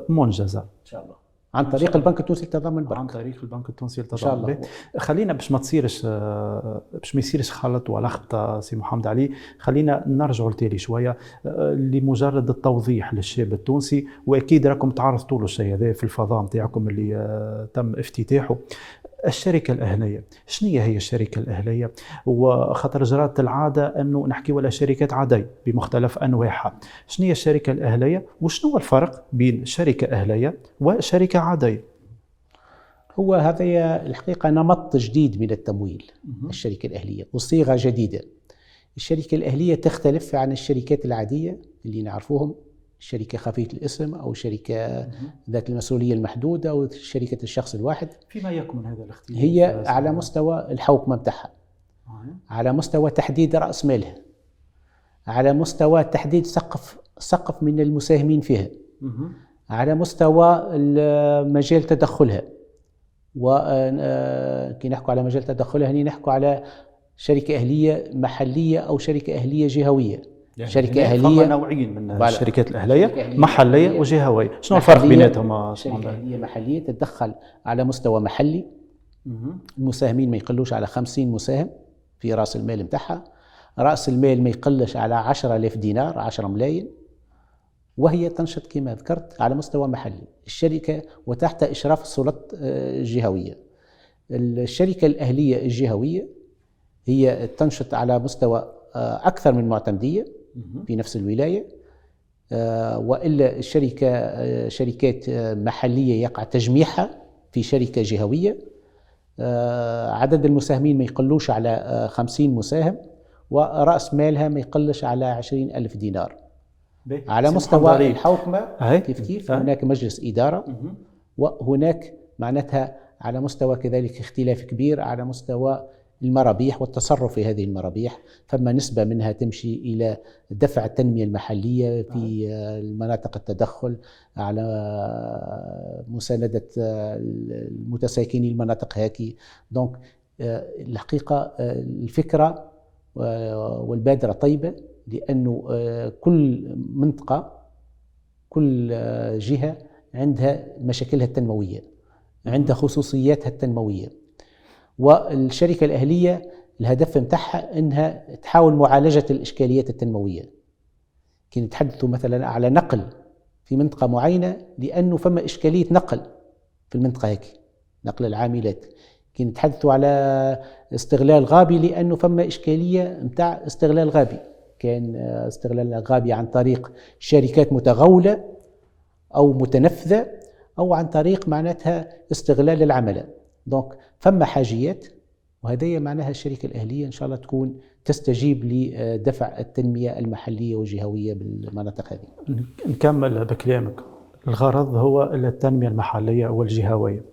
منجزة إن شاء الله
عن طريق البنك التونسي للتضامن.
عن طريق البنك التونسي للتضامن. خلينا باش ما يصيرش خلط ولخبطه سي محمد علي، خلينا نرجعوا لتالي شويه لمجرد التوضيح للشاب التونسي، واكيد راكم تعرضتوا له الشيء هذا في الفضاء نتاعكم اللي تم افتتاحه. الشركة الأهلية، شنو هي الشركة الأهلية؟ وخاطر جرت العادة أنه نحكي على شركات عادية بمختلف أنواعها. شنو هي الشركة الأهلية؟ وشنو الفرق بين شركة أهلية وشركة عادية؟
هو هذا الحقيقة نمط جديد من التمويل. الشركة الأهلية وصيغة جديدة. الشركة الأهلية تختلف عن الشركات العادية اللي نعرفوهم، شركة خفيفة الاسم أو شركة ذات المسؤولية المحدودة أو شركة الشخص الواحد.
فيما يكمن هذا الاختلاف؟
هي على مستوى الحوكمة متاعها، على مستوى تحديد رأس مالها، على مستوى تحديد سقف من المساهمين فيها، على مستوى مجال تدخلها. وكي نحكوا على مجال تدخلها هني نحكوا على شركة أهلية محلية أو شركة أهلية جهوية.
يعني
شركة أهلية
فما نوعين من الشركات الأهلية، محلية وجهوية. شنو الفرق بيناتهم؟
شركة أهلية محلية تتدخل على مستوى محلي، المساهمين ما يقلوش على 50 مساهم في رأس المال متاعها، رأس المال ما يقلش على 10,000 دينار، 10 ملايين، وهي تنشط كما ذكرت على مستوى محلي. الشركة وتحت إشراف السلطات الجهوية. الشركة الأهلية الجهوية هي تنشط على مستوى أكثر من معتمدية في نفس الولاية، وإلا الشركة شركات محلية يقع تجميعها في شركة جهوية. عدد المساهمين ما يقلوش على 50 مساهم، ورأس مالها ما يقلش على 20,000 دينار. على مستوى الحوكمة كيف هناك مجلس إدارة، وهناك معناتها على مستوى كذلك اختلاف كبير على مستوى المرابيح والتصرف في هذه المرابيح. فما نسبة منها تمشي إلى دفع التنمية المحلية في المناطق التدخل، على مساندة المتساكنين المناطق هاكي. دونك الحقيقة الفكرة والبادرة طيبة، لأنه كل منطقة كل جهة عندها مشاكلها التنموية، عندها خصوصياتها التنموية. والشركة الأهلية الهدف متاعها أنها تحاول معالجة الإشكاليات التنموية. كي نتحدثوا مثلا على نقل في منطقة معينة، لأنه فما إشكالية نقل في المنطقة هيك، نقل العاملات. كي نتحدثوا على استغلال غابي، لأنه فما إشكالية متاع استغلال غابي، كان استغلال غابي عن طريق شركات متغولة أو متنفذة، أو عن طريق معناتها استغلال العملة. دونك فما حاجيات، وهذه معناها الشركة الأهلية إن شاء الله تكون تستجيب لدفع التنمية المحلية والجهوية بالمناطق هذه.
نكمل بكلامك، الغرض هو التنمية المحلية والجهوية.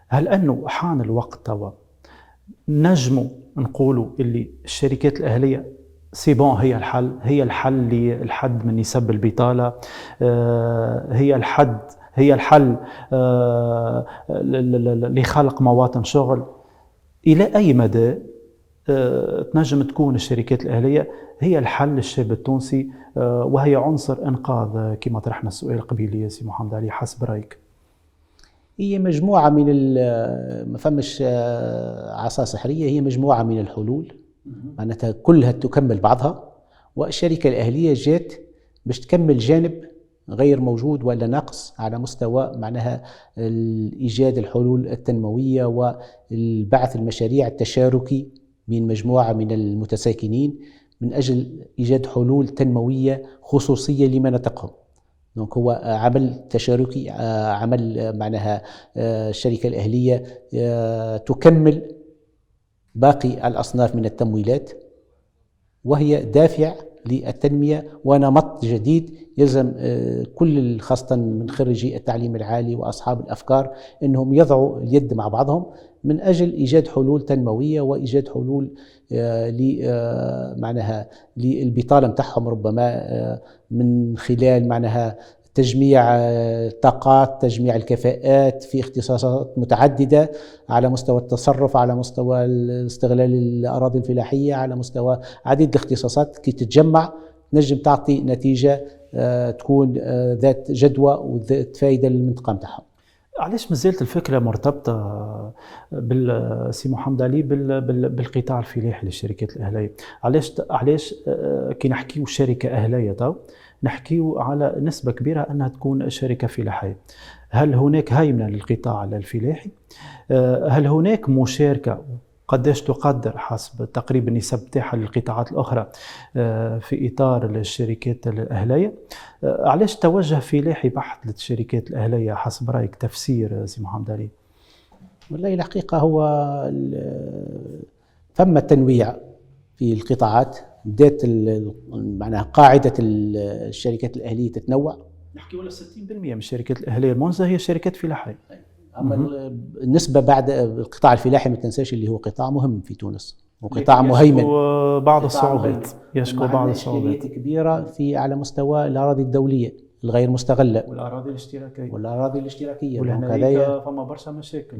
هل أنه حان الوقت توا نجموا نقولوا اللي الشركات الأهلية سيبون هي الحل للحد من نسب البطالة، هي الحل لخلق مواطن شغل؟ إلى أي مدى تنجم تكون الشركات الأهلية هي الحل للشاب التونسي وهي عنصر إنقاذ كما طرحنا السؤال قبيل يا سي محمد علي حسب رأيك؟
هي مجموعة من ما فمش عصا سحرية، هي مجموعة من الحلول معناتها كلها تكمل بعضها. والشركة الأهلية جات باش تكمل جانب غير موجود ولا ناقص على مستوى معناها إيجاد الحلول التنموية والبعث المشاريع التشاركي بين مجموعة من المتساكنين من أجل إيجاد حلول تنموية خصوصية لمناطقهم. دونك هو عمل تشاركي، عمل معناها الشركة الأهلية تكمل باقي الأصناف من التمويلات، وهي دافع للتنمية ونمط جديد يلزم كل خاصة من خريجي التعليم العالي وأصحاب الأفكار أنهم يضعوا اليد مع بعضهم من أجل إيجاد حلول تنموية وإيجاد حلول معناها للبطالة متاعهم، ربما من خلال معناها تجميع الطاقات، تجميع الكفاءات في اختصاصات متعددة على مستوى التصرف، على مستوى استغلال الأراضي الفلاحية، على مستوى عديد الاختصاصات كي تتجمع نجم تعطي نتيجة تكون ذات جدوى وذات فائدة للمنطقة متاعهم.
علاش مازالت الفكرة مرتبطة سي محمد علي بالقطاع الفلاحي للشركات الأهلية؟ علاش كي نحكيو شركة أهلية تو نحكيو على نسبة كبيرة أنها تكون شركة فلاحية؟ هل هناك هيمنة للقطاع الفلاحي؟ هل هناك مشاركة قداش تقدر حسب تقريبا النسب تاعها للقطاعات الأخرى في إطار الشركات الأهلية؟ علاش توجه فلاحي بحت للشركات الأهلية حسب رأيك تفسير سي محمد علي؟
والله الحقيقة هو ثم تنويع في القطاعات، بدات معناها قاعدة الشركات الأهلية تتنوع.
نحكي ولا 60% من الشركات الأهلية المنزه هي شركات فلاحية.
أما النسبة بعد القطاع الفلاحي ما تنساش اللي هو قطاع مهم في تونس وقطاع مهيمن،
يشكو بعض الصعوبات، يشكو بعض الصعوبات
كبيرة في على مستوى الأراضي الدولية الغير مستغلة
والأراضي الاشتراكية
وهذايا
فما برشا مشاكل.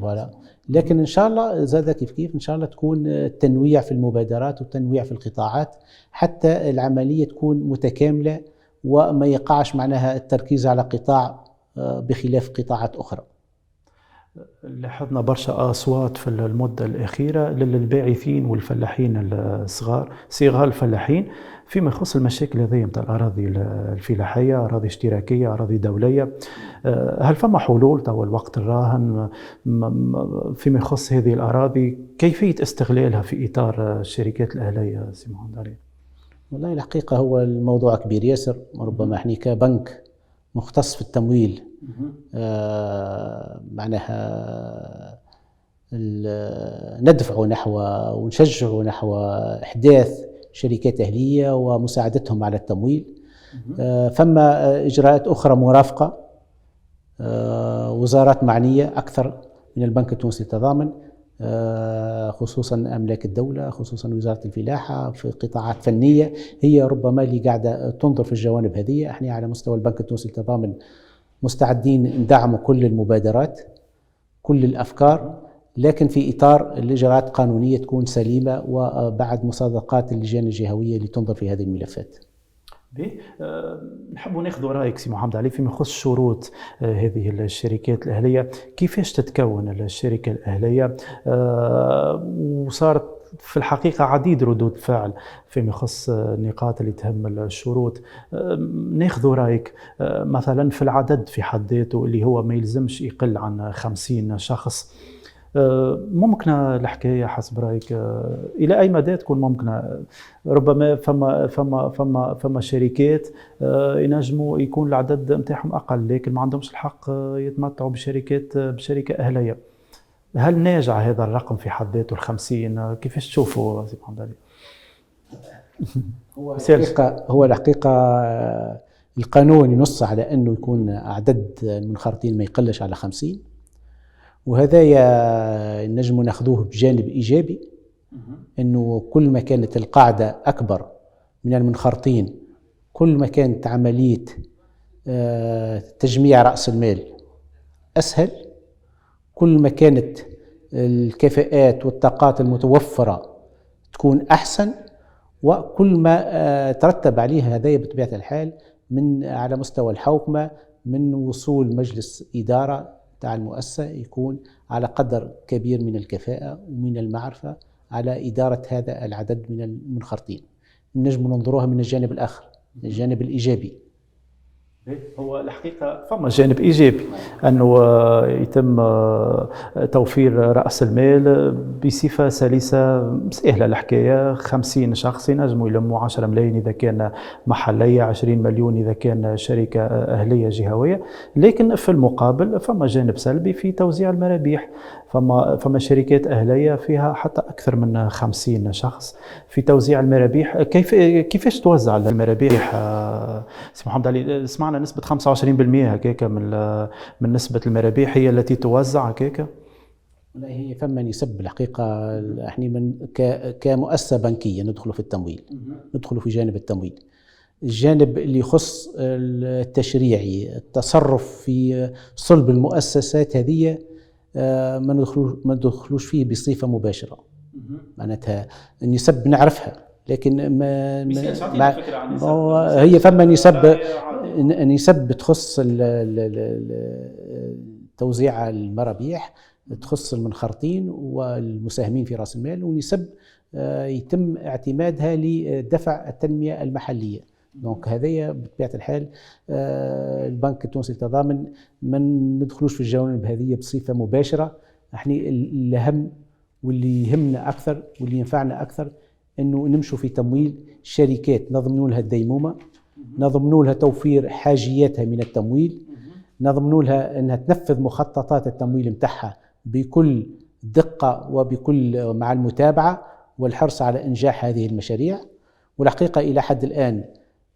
لكن إن شاء الله زاد كيف إن شاء الله تكون التنويع في المبادرات والتنويع في القطاعات حتى العملية تكون متكاملة وما يقعش معناها التركيز على قطاع بخلاف قطاعات أخرى.
لاحظنا برشا أصوات في المدة الأخيرة للباعثين والفلاحين الصغار، صغار الفلاحين، فيما يخص المشاكل هذه نتاع الأراضي الفلاحية، أراضي اشتراكية، أراضي دولية. هل فما حلول توا الوقت الراهن فيما يخص هذه الأراضي؟ كيفية استغلالها في إطار الشركات الأهلية سي محمد علي؟
والله الحقيقة هو الموضوع كبير ياسر، ربما احنا كبنك مختص في التمويل معناها ندفع نحو ونشجع نحو إحداث شركات أهلية ومساعدتهم على التمويل. فما إجراءات أخرى مرافقة، وزارات معنية أكثر من البنك التونسي للتضامن، خصوصا أملاك الدولة، خصوصا وزارة الفلاحة، في قطاعات فنية هي ربما اللي قاعدة تنظر في الجوانب هذه. احنا على مستوى البنك التونسي للتضامن مستعدين ندعم كل المبادرات، كل الأفكار، لكن في إطار الإجراءات القانونية تكون سليمة وبعد مصادقات اللجان الجهوية اللي تنظر في هذه الملفات.
نحب ناخذ رايك سي محمد علي فيما يخص شروط هذه الشركات الاهليه، كيفاش تتكون الشركه الاهليه؟ وصارت في الحقيقه عديد ردود فعل فيما يخص النقاط اللي تهم الشروط. ناخذ رايك مثلا في العدد في حد ذاته اللي هو ما يلزمش يقل عن 50 شخص. ممكنة الحكاية حسب رأيك إلى أي مدى تكون ممكنة؟ ربما فما شركات ينجموا يكون العدد متاعهم أقل لكن ما عندهمش الحق يتمتعوا بشركة أهلية. هل ناجع هذا الرقم في حد ذاته 50؟ كيفاش تشوفوا سي محمد علي؟
هو الحقيقة القانون ينص على أنه يكون عدد المنخرطين ما يقلش على 50، وهذا نجم ناخذوه بجانب إيجابي، أنه كل ما كانت القاعدة أكبر من المنخرطين كل ما كانت عملية تجميع رأس المال أسهل، كل ما كانت الكفاءات والطاقات المتوفرة تكون أحسن، وكل ما ترتب عليها هذا بطبيعة الحال من على مستوى الحوكمة من وصول مجلس إدارة تاع المؤسسة يكون على قدر كبير من الكفاءة ومن المعرفة على إدارة هذا العدد من المنخرطين. نجم ننظروها من الجانب الآخر، الجانب الإيجابي.
هو الحقيقة فما جانب إيجابي أنه يتم توفير رأس المال بصفة سلسة سهلة. الحكاية 50 شخص ينجموا يلموا 10 ملايين إذا كان محلية، 20 مليون إذا كان شركة أهلية جهوية، لكن في المقابل فما جانب سلبي في توزيع المرابح. فما شركات أهلية فيها حتى أكثر من 50 شخص في توزيع المرابيح. كيفاش توزع المرابيح سي محمد علي؟ سمعنا نسبة 25% هكاك من نسبة المرابيح هي التي توزع هكاك.
لا، هي فما نسب الحقيقة. احنا كمؤسسة بنكية ندخل في التمويل، ندخل في جانب التمويل. الجانب اللي يخص التشريعي، التصرف في صلب المؤسسات هذه ما ندخلوش فيه بصفة مباشرة. معناتها النسب نعرفها، لكن هي فما نسب تخص توزيع المرابيح، تخص المنخرطين والمساهمين في رأس المال، ونسب يتم اعتمادها لدفع التنمية المحلية. دونك هذايا بطبيعة الحال البنك التونسي للتضامن ما ندخلوش في الجوانب هذه بصفة مباشرة. احنا الأهم واللي يهمنا أكثر واللي ينفعنا أكثر أنه نمشوا في تمويل شركات نضمنوا لها الديمومة، نضمنوا لها توفير حاجياتها من التمويل، نضمنوا لها أنها تنفذ مخططات التمويل متاعها بكل دقة وبكل مع المتابعة والحرص على إنجاح هذه المشاريع. والحقيقة إلى حد الآن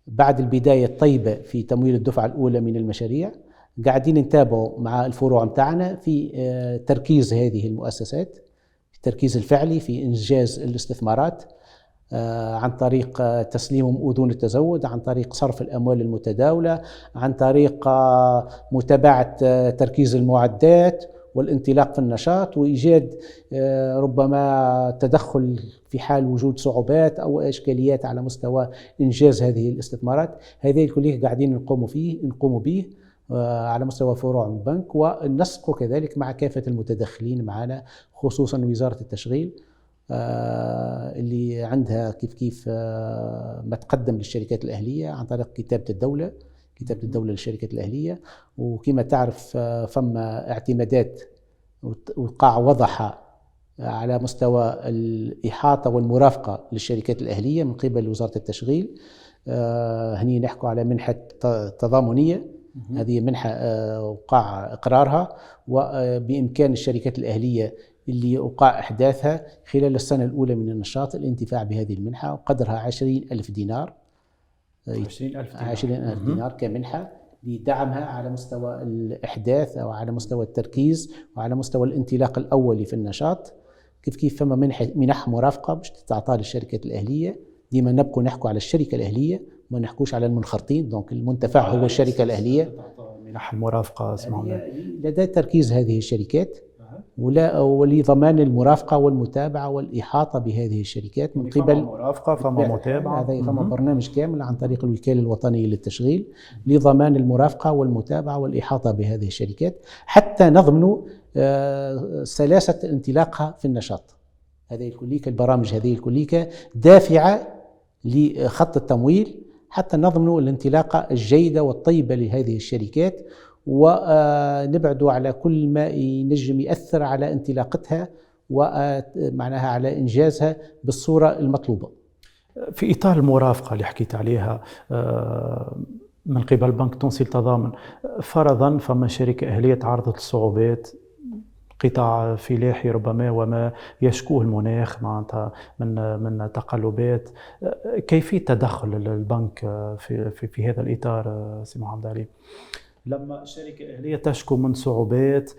بعد البداية الطيبة في تمويل الدفعة الأولى من المشاريع قاعدين نتابعوا مع الفروع متاعنا في تركيز هذه المؤسسات، التركيز الفعلي في إنجاز الاستثمارات عن طريق تسليمهم أذون التزود، عن طريق صرف الأموال المتداولة، عن طريق متابعة تركيز المعدات والانطلاق في النشاط، وإيجاد ربما تدخل في حال وجود صعوبات أو إشكاليات على مستوى إنجاز هذه الاستثمارات. هذه كلها قاعدين نقوم به على مستوى فروع البنك، ونسق كذلك مع كافة المتدخلين معنا، خصوصا وزارة التشغيل اللي عندها كيف ما تقدم للشركات الأهلية عن طريق كتابة الدولة للشركات الأهلية. وكما تعرف فما اعتمادات وقع وضحها على مستوى الإحاطة والمرافقة للشركات الأهلية من قبل وزارة التشغيل. هني نحكوا على منحة تضامنية، هذه منحة وقع إقرارها، وبإمكان الشركات الأهلية اللي وقع إحداثها خلال السنة الأولى من النشاط الانتفاع بهذه المنحة، وقدرها 20,000 دينار. 20,000 دينار كمنحة لدعمها على مستوى الإحداث أو على مستوى التركيز وعلى مستوى الانطلاق الأولي في النشاط. كيف فما منح مرافقة باش تعطى للشركات الأهلية. ديما نبقوا نحكوا على الشركة الأهلية، ما نحكوش على المنخرطين. دونك المنتفع هو الشركة الأهلية.
منح المرافقة
لدى تركيز هذه الشركات ولضمان المرافقة والمتابعة والإحاطة بهذه الشركات من قبل
مرافقة فما متابعة.
هذا فما برنامج كامل عن طريق الوكالة الوطنية للتشغيل لضمان المرافقة والمتابعة والإحاطة بهذه الشركات حتى نضمنوا سلاسة انطلاقها في النشاط. هذه الكليكة، البرامج هذه الكليكة دافعة لخط التمويل حتى نضمنوا الانطلاقة الجيدة والطيبة لهذه الشركات، ونبعدوا على كل ما ينجم يأثر على انطلاقتها ومعناها على إنجازها بالصورة المطلوبة.
في إطار المرافقة اللي حكيت عليها من قبل البنك التونسي للتضامن، فرضا فما شركة أهلية تعرضت لصعوبات، قطاع فلاحي ربما وما يشكوه المناخ معناتها من تقلبات، كيفية تدخل البنك في هذا الإطار سي محمد علي؟ لما شركة أهلية تشكو من صعوبات،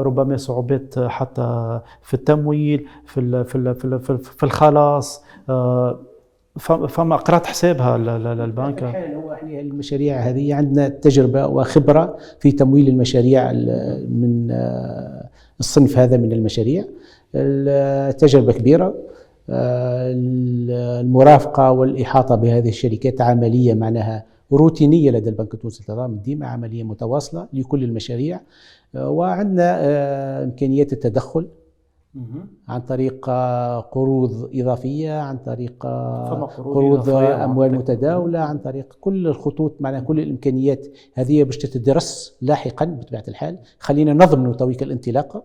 ربما صعوبات حتى في التمويل في الخلاص، فما قرأت حسابها للبنك.
هو احنا المشاريع هذه عندنا تجربة وخبرة في تمويل المشاريع من الصنف هذا من المشاريع، التجربة كبيرة. المرافقة والإحاطة بهذه الشركات عملية معناها روتينية لدى البنك التونسي للتضامن، ديما عملية متواصلة لكل المشاريع. وعندنا إمكانيات التدخل عن طريق قروض إضافية، عن طريق قروض أموال متداولة، عن طريق كل الخطوط، معناها كل الإمكانيات هذه باش تدرس لاحقا بطبيعة الحال. خلينا نضمن تويك الانطلاقة.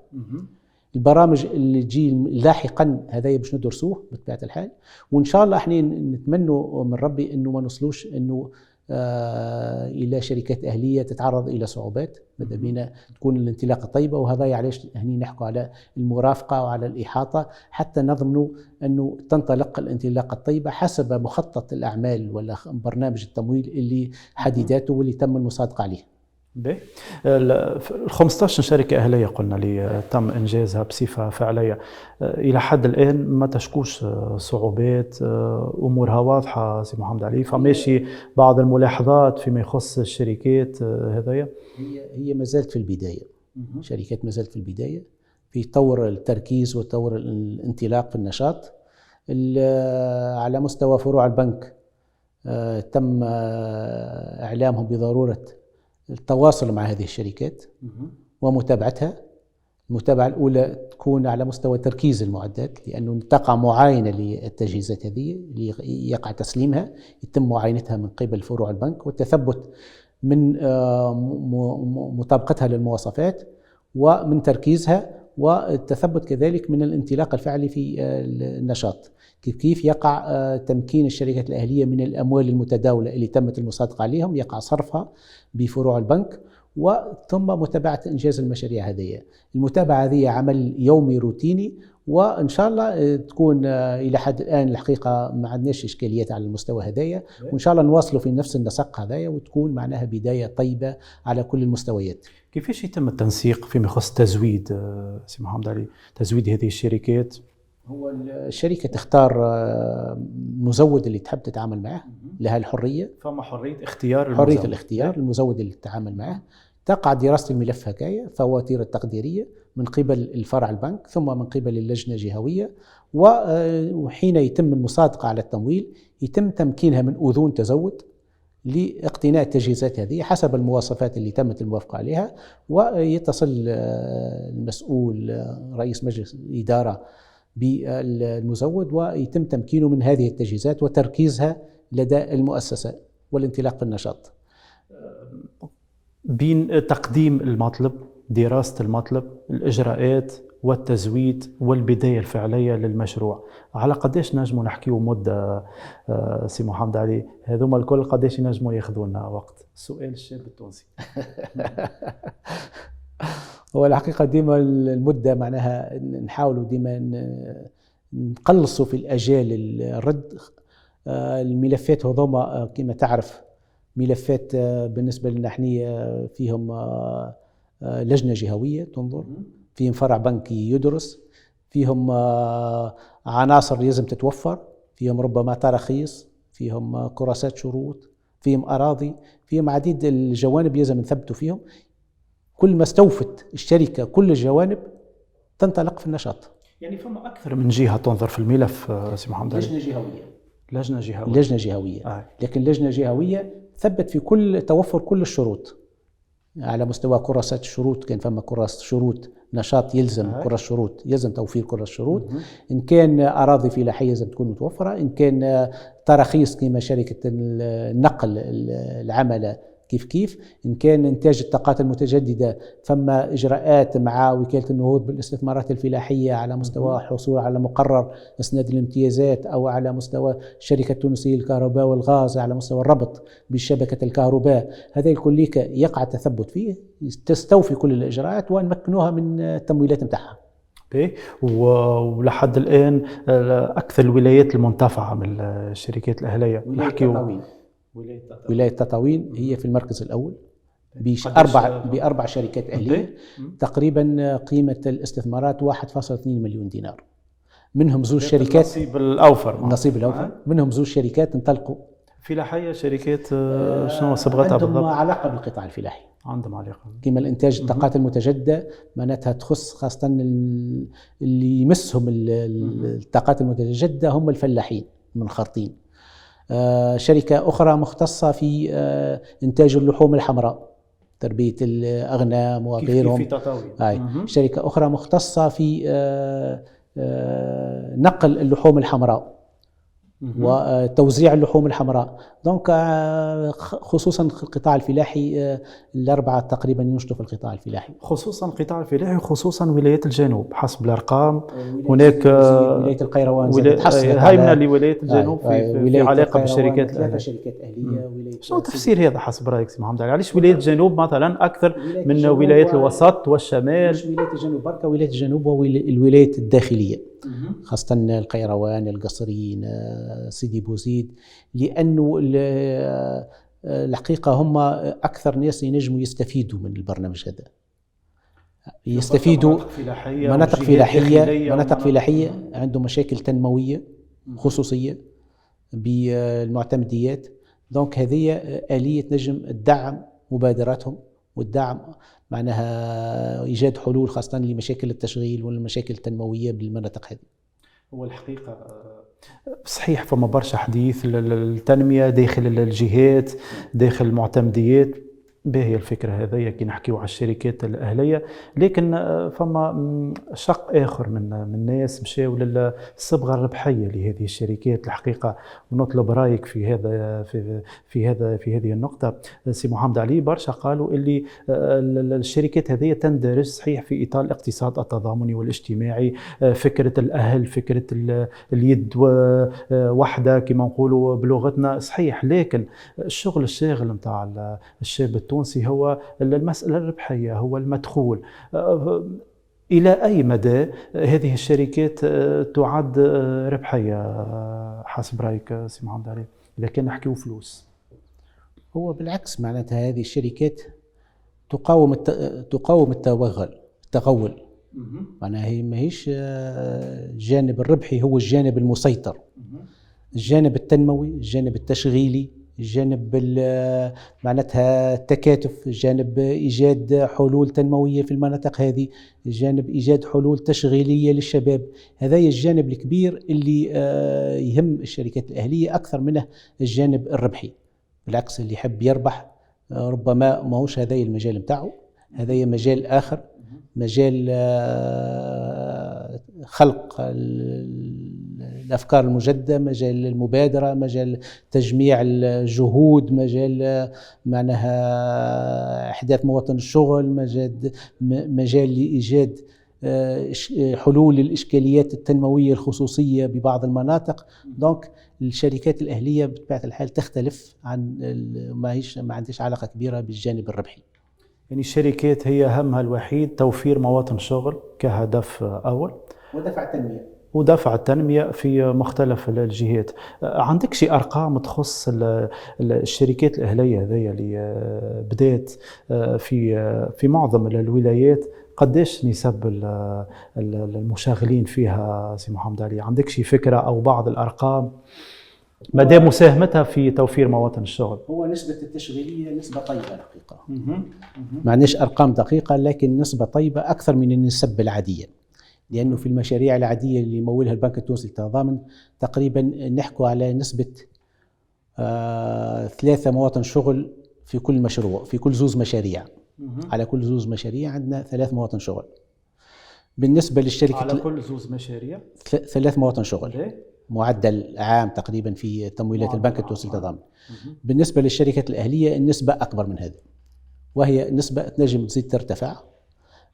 البرامج اللي تجي لاحقا هذا باش ندرسوه بطبيعة الحال، وإن شاء الله احنا نتمنوا من ربي أنه ما نوصلوش أنه إلى شركات أهلية تتعرض إلى صعوبات. ماذا بينا تكون الانطلاقة طيبة، وهذا علاش هني نحكي على المرافقة وعلى الإحاطة حتى نضمنوا أنه تنطلق الانطلاقة الطيبة حسب مخطط الأعمال ولا برنامج التمويل اللي حددته واللي تم المصادقة عليه.
ال 15 شركة أهلية قلنا لي تم إنجازها بصفة فعلية إلى حد الآن، ما تشكوش صعوبات، أمورها واضحة سي محمد علي؟ فماشي بعض الملاحظات فيما يخص الشركات هذايا؟
هي ما زالت في البداية، شركات ما زالت في البداية في طور التركيز وطور الانطلاق في النشاط. على مستوى فروع البنك تم إعلامهم بضرورة التواصل مع هذه الشركات ومتابعتها. المتابعة الأولى تكون على مستوى تركيز المعدات، لأنه تقع معاينة للتجهيزات هذه اللي يقع تسليمها، يتم معاينتها من قبل فروع البنك والتثبت من مطابقتها للمواصفات ومن تركيزها، والتثبت كذلك من الانطلاق الفعلي في النشاط. كيف يقع تمكين الشركات الأهلية من الأموال المتداولة اللي تمت المصادقة عليهم، يقع صرفها بفروع البنك، وثم متابعة إنجاز المشاريع هذه. المتابعة هذه عمل يومي روتيني، وإن شاء الله تكون إلى حد الآن الحقيقة ما عندناش إشكاليات على المستوى هذايا، وإن شاء الله نواصلوا في نفس النسق هذايا وتكون معناها بداية طيبة على كل المستويات.
كيفاش يتم التنسيق فيما يخص تزويد سي محمد علي، تزويد هذه الشركات؟
هو الشركة تختار المزود اللي تحب تتعامل معه، لها الحرية،
فما حرية اختيار
المزود. حرية الاختيار المزود اللي تتعامل معه. تقع دراسة الملف هكايا، فواتير التقديرية من قبل الفرع البنك ثم من قبل اللجنة الجهوية، وحين يتم المصادقة على التمويل يتم تمكينها من أذون تزود لاقتناء التجهيزات هذه حسب المواصفات اللي تمت الموافقة عليها، ويتصل المسؤول رئيس مجلس الإدارة بالمزود ويتم تمكينه من هذه التجهيزات وتركيزها لدى المؤسسة والانطلاق في النشاط.
بين تقديم المطلب، دراسة المطلب، الإجراءات والتزويد والبداية الفعلية للمشروع، على قديش نجموا نحكيوا مدة سي محمد علي؟ هذوما الكل قديش نجموا ياخذونا وقت؟ السؤال الشاب التونسي.
هو الحقيقة ديما المدة معناها نحاولوا ديما نقلصوا في الأجال الرد. الملفات هذوما كما تعرف ملفات بالنسبة لنا احنا فيهم لجنة جهوية تنظر، فيهم فرع بنكي يدرس، فيهم عناصر لازم تتوفر، فيهم ربما تراخيص، فيهم كراسات شروط، فيهم أراضي، فيهم عديد الجوانب لازم نثبتوا فيهم. كل ما استوفت الشركة كل الجوانب تنطلق في النشاط.
يعني فما أكثر من جهة تنظر في الملف سي محمد علي؟
لجنة جهوية.
لجنة جهوية.
لكن لجنة جهوية ثبت في كل توفر كل الشروط على مستوى كراسات الشروط. كان فما كراسة شروط نشاط يلزم كراسة شروط، يلزم توفير كراسة شروط. إن كان أراضي فلاحية لازم تكون متوفرة، إن كان تراخيص كما شركة النقل العملة كيف إن كان إنتاج الطاقات المتجددة فما إجراءات مع وكالة النهوض بالاستثمارات الفلاحية على مستوى حصول على مقرر إسناد الامتيازات، أو على مستوى الشركة التونسية للكهرباء والغاز على مستوى الربط بشبكة الكهرباء. هذا الكل يقع التثبت فيه، تستوفي كل الإجراءات ونمكنوها من التمويلات متاعها.
ولحد الآن أكثر الولايات المنتفعة من الشركات الأهلية
ولاية تطاوين هي في المركز الأول بأربع شركات أهلية. تقريبا قيمة الاستثمارات 1.2 مليون دينار، منهم زوج شركات
النصيب الأوفر
منهم زوج شركات انطلقوا
فلاحية. شركات شنو صبغتها بالضبط؟
عندهم علاقة بالقطاع الفلاحي،
عندهم علاقة
كما الإنتاج الطاقات المتجددة معناتها تخص خاصة اللي يمسهم الطاقات المتجددة هم الفلاحين المنخرطين. شركة أخرى مختصة في إنتاج اللحوم الحمراء، تربية الأغنام وغيرهم.
في تطاوين.
شركة أخرى مختصة في نقل اللحوم الحمراء وتوزيع اللحوم الحمراء. دونك خصوصا القطاع الفلاحي، الأربعة تقريبا ينشطوا في القطاع الفلاحي،
خصوصا القطاع الفلاحي وخصوصا ولايات الجنوب حسب الارقام. هناك
ولاية القيروان
هاي من ولايات الجنوب في علاقه بالشركات
ثلاثة شركات أهلية.
شنو تفسير هذا حسب رايك سي محمد علي؟ علاش ولايه الجنوب مثلا اكثر من ولايات الوسط والشمال؟
مش ولاية الجنوب بركة، ولاية الجنوب والولايات الداخلية، خاصة القيروان، القصرين، سيدي بوزيد، لأنه الحقيقة هم أكثر ناس ينجموا يستفيدوا من البرنامج هذا. يستفيدوا مناطق فلاحية عندهم مشاكل تنموية خصوصية بالمعتمديات. دونك هذه آلية نجم الدعم مبادراتهم والدعم معناها إيجاد حلول خاصة لمشاكل التشغيل والمشاكل التنموية بالمناطق هذه.
هو الحقيقة صحيح فما برشا حديث للتنمية داخل الجهات داخل المعتمديات، باهي الفكرة هذه كي نحكيو على الشركات الأهلية، لكن فما شق آخر من الناس مشاو للصبغة الربحية لهذه الشركات الحقيقة، ونطلب رأيك في هذا في هذه النقطة. سي محمد علي برشا قالوا اللي الشركات هذه تندرج صحيح في إطار الاقتصاد التضامني والاجتماعي، فكرة الأهل، فكرة اليد وحدة كما نقولوا بلغتنا صحيح، لكن الشغل الشاغل نتاع الشاب التونسي هو المسألة الربحية، هو المدخول. إلى أي مدى هذه الشركات تعد ربحية حسب رأيك سي محمد علي إذا كان نحكيو فلوس؟
هو بالعكس، معناتها هذه الشركات تقاوم التغول. معناها هي ماهيش الجانب الربحي هو الجانب المسيطر، الجانب التنموي، الجانب التشغيلي، الجانب معناتها التكاتف، جانب إيجاد حلول تنموية في المناطق هذه، جانب إيجاد حلول تشغيلية للشباب. هذا الجانب الكبير اللي يهم الشركات الأهلية أكثر منه الجانب الربحي. بالعكس اللي يحب يربح ربما ما هوش هذا المجال متاعه، هذا مجال آخر، مجال خلق الأفكار المجددة، مجال المبادرة، مجال تجميع الجهود، مجال معناها إحداث مواطن الشغل، مجال لإيجاد حلول للإشكاليات التنموية الخصوصية ببعض المناطق. دونك الشركات الأهلية بطبيعة الحال تختلف عن ما عندهاش علاقة كبيرة بالجانب الربحي.
يعني الشركات هي همها الوحيد توفير مواطن شغل كهدف أول ودفع التنمية في مختلف الجهات. عندك شي أرقام تخص الشركات الأهلية هذه اللي بدأت في معظم الولايات؟ قديش نسب المشاغلين فيها سي محمد علي؟ عندك شي فكرة أو بعض الأرقام مدى مساهمتها في توفير مواطن الشغل؟
هو نسبة التشغيلية نسبة طيبة الحقيقة، ما عندناش أرقام دقيقة لكن نسبة طيبة أكثر من النسب العادية، لأنه في المشاريع العادية اللي يمولها البنك التونسي للتضامن تقريبا نحكوا على نسبة 3 مواطن شغل في كل مشروع، في كل زوز مشاريع. على كل زوز مشاريع عندنا 3 مواطن شغل. بالنسبة للشركة
على كل زوز مشاريع
3 مواطن شغل معدل عام تقريبا في تمويلات البنك التونسي للتضامن. بالنسبة للشركات الأهلية النسبة أكبر من هذا، وهي نسبة تنجم تزيد ترتفع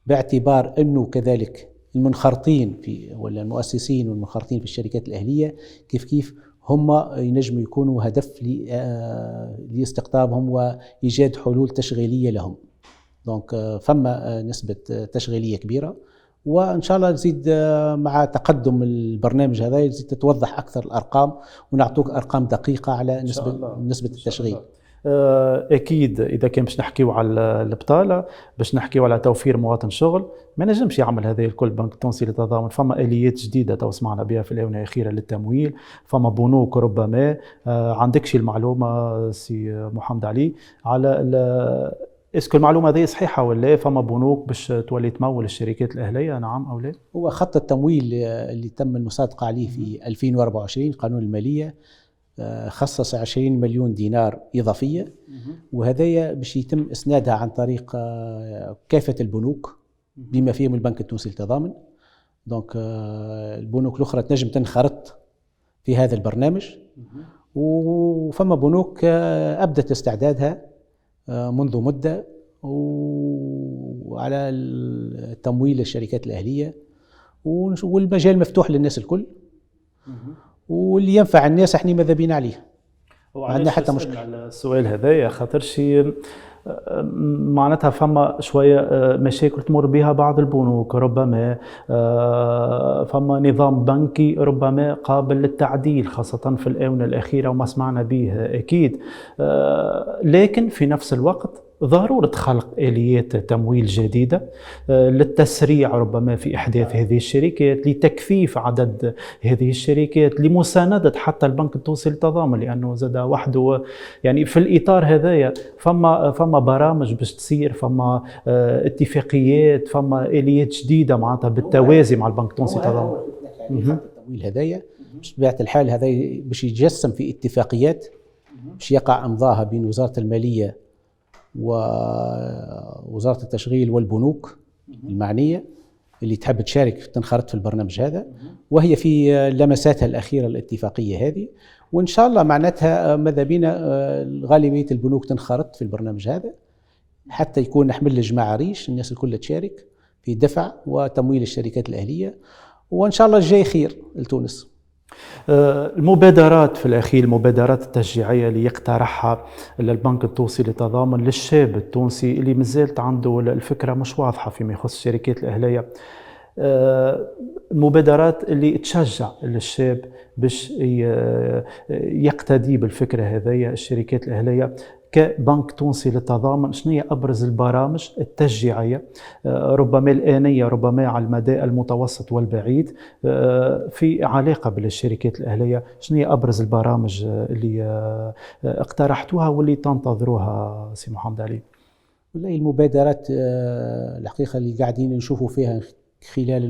باعتبار أنه كذلك المنخرطين في ولا المؤسسين والمنخرطين في الشركات الأهلية كيف هم ينجموا يكونوا هدف لاستقطابهم وإيجاد حلول تشغيلية لهم. دونك فما نسبة تشغيلية كبيرة، وإن شاء الله نزيد مع تقدم البرنامج هذا يزيد تتوضح أكثر الأرقام ونعطوك أرقام دقيقة على نسبة التشغيل.
أكيد إذا كان باش نحكيو على البطالة، باش نحكيو على توفير مواطن شغل، ما نجمش يعمل هذا الكل البنك التونسي للتضامن. فما آليات جديدة تو سمعنا بها في الآونة الأخيرة للتمويل، فما بنوك ربما. عندك شي المعلومة سي محمد علي على اسكو المعلومة هذه صحيحة ولا فما بنوك باش تولي تمول الشركات الأهلية، نعم أو لا؟
هو خط التمويل اللي تم المصادقة عليه في 2024 قانون المالية خصص 20 مليون دينار إضافية، وهذا باش يتم إسنادها عن طريق كافة البنوك بما فيهم البنك التونسي للتضامن. دونك البنوك الأخرى تنجم تنخرط في هذا البرنامج، وفما بنوك أبدت استعدادها منذ مدة وعلى تمويل الشركات الأهلية، والمجال مفتوح للناس الكل، واللي ينفع الناس احنا ماذا بينا عليه، ما عندنا حتى مشكلة.
السؤال هذا خاطر شيء معناتها فما شوية مشاكل تمر بها بعض البنوك، ربما فما نظام بنكي ربما قابل للتعديل خاصة في الآونة الأخيرة وما سمعنا به أكيد، لكن في نفس الوقت ضرورة خلق آليات تمويل جديدة للتسريع ربما في إحداث هذه الشركات، لتكثيف عدد هذه الشركات، لمساندة حتى البنك التونسي للتضامن، لأنه زاد وحده يعني في الإطار هذايا فما برامج باش تصير، فما اتفاقيات، فما آليات جديدة معناتها بالتوازي مع البنك التونسي للتضامن.
التمويل هذايا بطبيعة الحال هذا باش يتجسم في اتفاقيات باش يقع امضاها بين وزارة المالية ووزارة التشغيل والبنوك المعنية اللي تحب تشارك تنخرط في البرنامج هذا، وهي في لمساتها الأخيرة الاتفاقية هذه، وإن شاء الله معناتها ماذا بينا غالبية البنوك تنخرط في البرنامج هذا حتى يكون نحمل الجماعة ريش الناس الكل تشارك في دفع وتمويل الشركات الأهلية، وإن شاء الله الجاي خير لتونس.
المبادرات في الأخير، المبادرات التشجيعية اللي يقترحها البنك التونسي للتضامن للشاب التونسي اللي مازالت عنده الفكرة مش واضحة فيما يخص الشركات الأهلية، المبادرات اللي تشجع الشاب باش يقتدي بالفكرة هذه الشركات الأهلية كبنك تونسي للتضامن، شنو هي أبرز البرامج التشجيعية ربما الآنية ربما على المدى المتوسط والبعيد في علاقة بالشركات الأهلية؟ شنو هي أبرز البرامج اللي اقترحتوها واللي تنتظروها سي محمد علي؟
والله المبادرات الحقيقة اللي قاعدين نشوفوا فيها خلال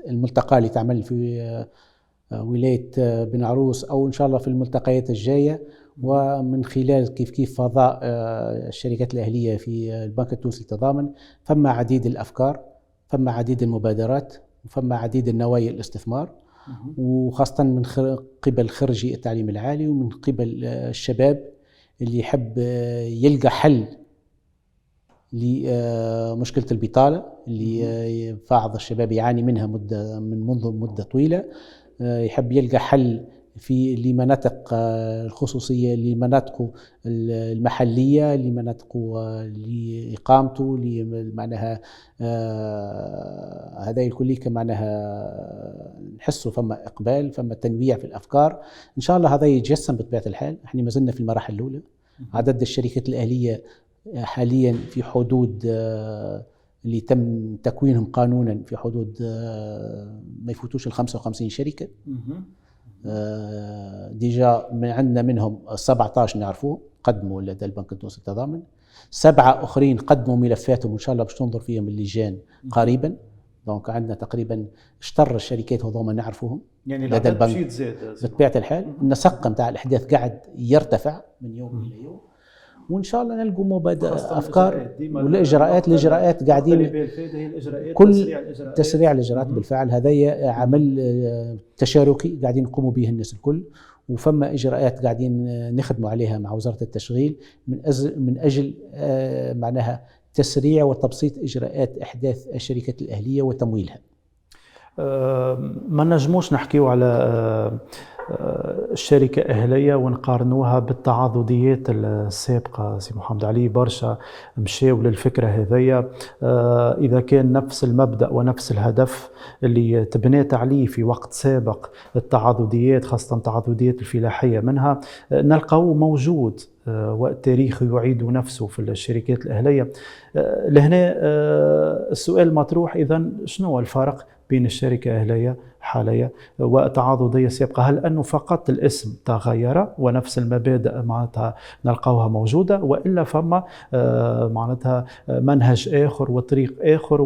الملتقى اللي تعمل في ولاية بن عروس أو إن شاء الله في الملتقيات الجاية، ومن خلال كيف فضاء الشركات الأهلية في البنك التونسي للتضامن، فما عديد الأفكار، فما عديد المبادرات، وفما عديد النوايا الاستثمار، وخاصة من قبل خريجي التعليم العالي ومن قبل الشباب اللي يحب يلقى حل لمشكلة البطالة اللي بعض الشباب يعاني منها منذ مدة طويلة، يحب يلقى حل في لمناطق الخصوصية، لمناطق المحلية، لمناطق لإقامته، معناها هذا الكل معناها نحسه فما إقبال، فما تنويع في الأفكار. إن شاء الله هذا يتجسم بطبيعة الحال. احنا ما زلنا في المراحل الأولى، عدد الشركات الأهلية حاليا في حدود اللي تم تكوينهم قانونا في حدود ما يفوتوش 55 شركة. ديجا عندنا منهم 17 نعرفوه قدموا لدى البنك التونسي للتضامن، 7 أخرين قدموا ملفاتهم وإن شاء الله باش تنظر فيهم اللجان قريبا. دونك عندنا تقريبا شطر الشركات هذوما نعرفوهم
يعني
لدى البنك. بطبيعة الحال النسق نتاع الأحداث قاعد يرتفع من يوم إلى يوم، وإن شاء الله نلقوا مبادئ أفكار الإجراءات قاعدين كل تسريع الإجراءات بالفعل. هذا عمل تشاركي قاعدين نقوموا به الناس الكل، وفما إجراءات قاعدين نخدموا عليها مع وزارة التشغيل من أجل معناها تسريع وتبسيط إجراءات إحداث الشركات الأهلية وتمويلها.
ما نجموش نحكيو على الشركة أهلية ونقارنوها بالتعاضديات السابقة سي محمد علي. برشا مشاو للفكرة هذية، إذا كان نفس المبدأ ونفس الهدف اللي تبنيت عليه في وقت سابق التعاضديات، خاصة التعاضديات الفلاحية منها، نلقاو موجود والتاريخ يعيد نفسه في الشركات الأهلية. لهنا السؤال مطروح، إذن شنو هو الفرق بين الشركة أهلية حالية وتعاضدية سابقة؟ هل أنه فقط الاسم تغير ونفس المبادئ معناتها نلقاوها موجودة، وإلا فما معناتها منهج آخر وطريق آخر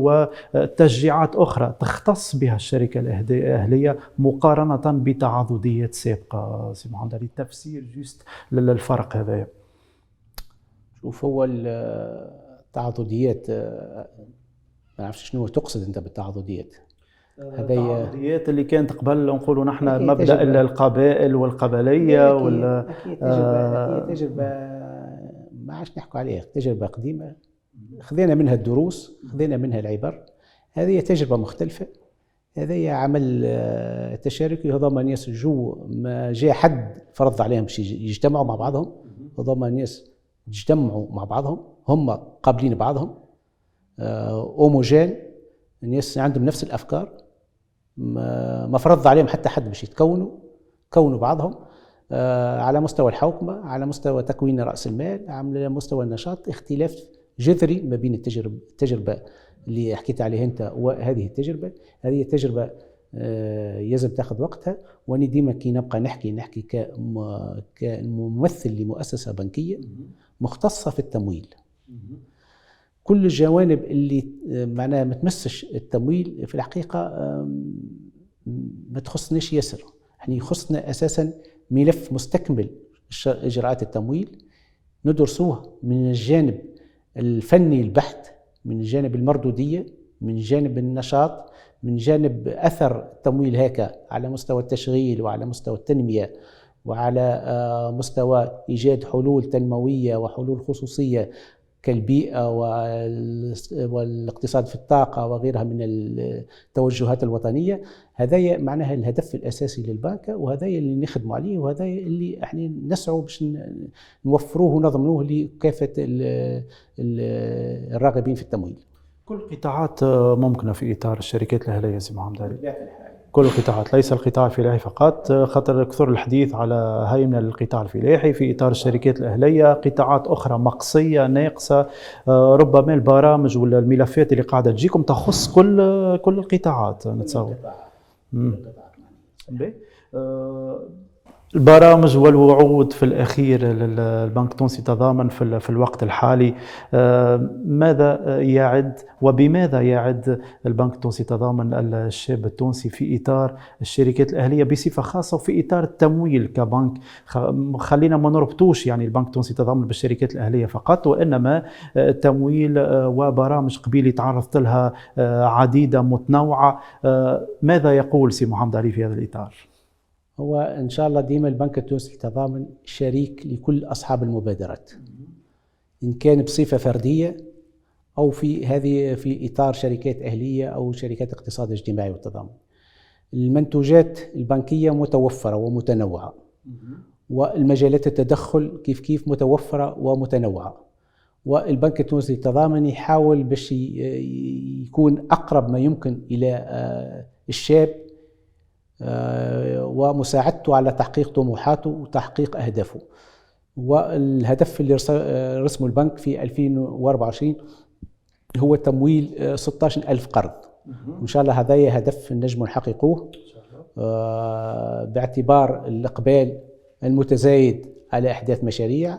وتشجيعات أخرى تختص بها الشركة الأهلية مقارنة بتعاضديات سابقة؟ سي محمد علي، تفسير جيست للفرق هذا.
شوف، هو التعاضديات ما نعرفش شنو تقصد أنت بالتعاضديات. هذا
التعاقديات اللي كانت قبل نقولوا نحن مبدأ القبائل والقبلية ولا
هي تجربة ما عادش نحكوا عليها، تجربة قديمة خذينا منها الدروس، خذينا منها العبر. هذه تجربة مختلفة، هذا عمل تشاركي. هذوما ناس جو ما جاء حد فرض عليهم باش يجتمعوا مع بعضهم، هذوما ناس اجتمعوا مع بعضهم، هم قابلين بعضهم، اوموجين، الناس عندهم نفس الافكار، ما فرض عليهم حتى حد باش كونوا بعضهم على مستوى الحوكمة، على مستوى تكوين رأس المال، على مستوى النشاط. اختلاف جذري ما بين التجربة اللي حكيت عليها انت وهذه التجربة. هذه التجربة يجب تاخذ وقتها. وانا ديما كي نبقى نحكي كممثل لمؤسسة بنكية مختصة في التمويل، كل الجوانب اللي معناها ما تمسش التمويل في الحقيقة ما تخصنيش ياسر. احنا يخصنا اساسا ملف مستكمل اجراءات التمويل، ندرسوه من الجانب الفني البحت، من جانب المردودية، من جانب النشاط، من جانب أثر التمويل هكا على مستوى التشغيل وعلى مستوى التنمية وعلى مستوى إيجاد حلول تنموية وحلول خصوصية كالبيئة والاقتصاد في الطاقة وغيرها من التوجهات الوطنية. هذا معناها الهدف الأساسي للبنك، وهذا اللي نخدموا عليه، وهذا اللي احنا نسعوا باش نوفروه ونضمنوه لكافة الراغبين في التمويل.
كل القطاعات ممكنة في إطار الشركات الأهلية سي محمد علي؟ كل القطاعات، ليس القطاع الفلاحي فقط، خاطر كثر الحديث على هاي من القطاع الفلاحي في إطار الشركات الأهلية، قطاعات أخرى مقصية ناقصة، ربما البرامج ولا الملفات اللي قاعدة تجيكم تخص كل القطاعات نتصور. البرامج والوعود في الأخير للبنك التونسي تضامن في الوقت الحالي، ماذا يعد وبماذا يعد البنك التونسي تضامن الشاب التونسي في إطار الشركات الأهلية بصفة خاصة وفي إطار التمويل كبنك؟ خلينا ما نربطوش يعني البنك التونسي تضامن بالشركات الأهلية فقط، وإنما التمويل وبرامج قبيل تعرضت لها عديدة متنوعة. ماذا يقول سي محمد علي في هذا الإطار؟
هو إن شاء الله ديما البنك التونسي للتضامن شريك لكل أصحاب المبادرات، إن كان بصفة فردية أو في إطار شركات أهلية أو شركات اقتصاد اجتماعي والتضامن. المنتوجات البنكية متوفرة ومتنوعة، والمجالات التدخل كيف متوفرة ومتنوعة، والبنك التونسي للتضامن يحاول باش يكون أقرب ما يمكن إلى الشاب ومساعدته على تحقيق طموحاته وتحقيق أهدافه. والهدف اللي رسمه البنك في 2024 هو تمويل 16,000 قرض، وإن شاء الله هذا هدف نجم نحققوه باعتبار الإقبال المتزايد على إحداث مشاريع،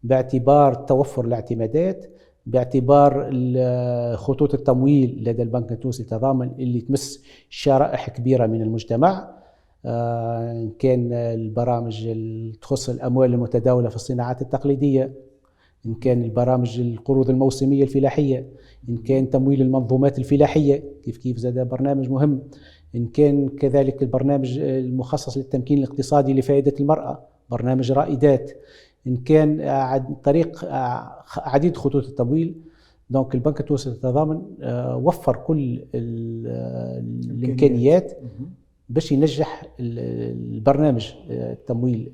باعتبار توفر الاعتمادات، باعتبار خطوط التمويل لدى البنك التونسي للتضامن اللي تمس شرائح كبيرة من المجتمع، إن كان البرامج اللي تخص الأموال المتداولة في الصناعات التقليدية، إن كان البرامج القروض الموسمية الفلاحية، إن كان تمويل المنظومات الفلاحية كيف زاد برنامج مهم، إن كان كذلك البرنامج المخصص للتمكين الاقتصادي لفائدة المرأة برنامج رائدات، إن كان عن طريق عديد خطوط التمويل. دونك البنك التونسي للتضامن وفر كل الإمكانيات باش ينجح البرنامج التمويل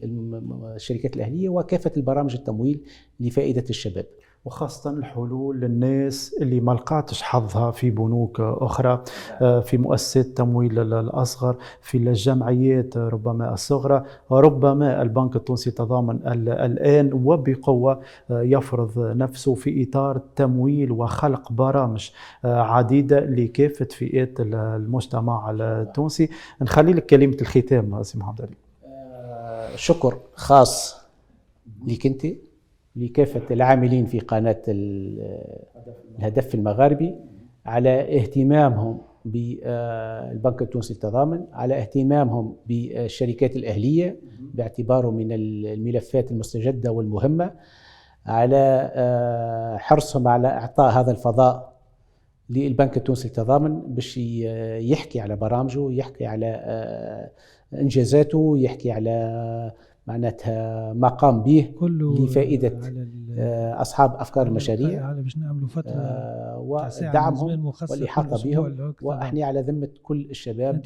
الشركات الأهلية وكافة البرامج التمويل لفائدة الشباب،
وخاصة الحلول للناس اللي ما لقاتش حظها في بنوك أخرى، في مؤسسات التمويل الأصغر، في الجمعيات ربما الصغرى. ربما البنك التونسي للتضامن الآن وبقوة يفرض نفسه في إطار تمويل وخلق برامج عديدة لكافة فئات المجتمع التونسي. نخلي لك كلمة الختام سي محمد علي.
شكر خاص لك أنت، لكافة العاملين في قناة الهدف المغاربي على اهتمامهم بالبنك التونسي للتضامن، على اهتمامهم بالشركات الأهلية باعتباره من الملفات المستجدة والمهمة، على حرصهم على إعطاء هذا الفضاء للبنك التونسي للتضامن باش يحكي على برامجه، يحكي على إنجازاته، يحكي على معناتها ما قام به لفائدة أصحاب أفكار المشاريع
باش نعملوا فترة
ودعمهم والإحاطة بهم، وإحنا على ذمة كل الشباب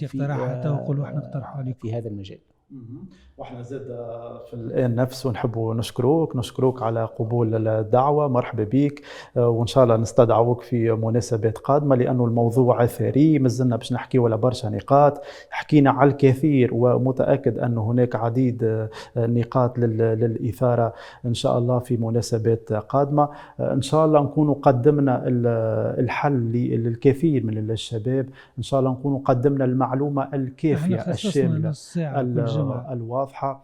في هذا المجال.
واحنا زاد في الآن نفسه نحب نشكروك على قبول الدعوة. مرحبا بك، وإن شاء الله نستدعوك في مناسبات قادمة، لأنه الموضوع ثري مازلنا باش نحكي ولا برشا نقاط. حكينا على الكثير ومتأكد أن هناك عديد نقاط للإثارة إن شاء الله في مناسبات قادمة. إن شاء الله نكون قدمنا الحل للكثير من الشباب، إن شاء الله نكون قدمنا المعلومة الكافية الشاملة الواضحة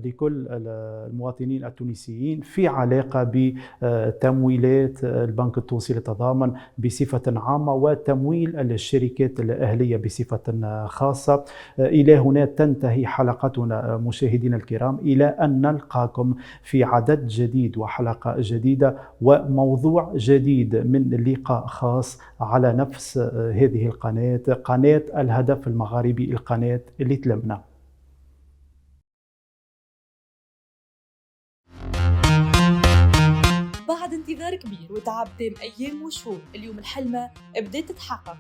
لكل المواطنين التونسيين في علاقة بتمويلات البنك التونسي للتضامن بصفة عامة وتمويل الشركات الأهلية بصفة خاصة. إلى هنا تنتهي حلقتنا مشاهدينا الكرام، إلى أن نلقاكم في عدد جديد وحلقة جديدة وموضوع جديد من لقاء خاص على نفس هذه القناة، قناة الهدف المغاربي، القناة اللي تلمنا.
بعد انتظار كبير وتعب تام أيام وشهور، اليوم الحلمة بدأت تتحقق.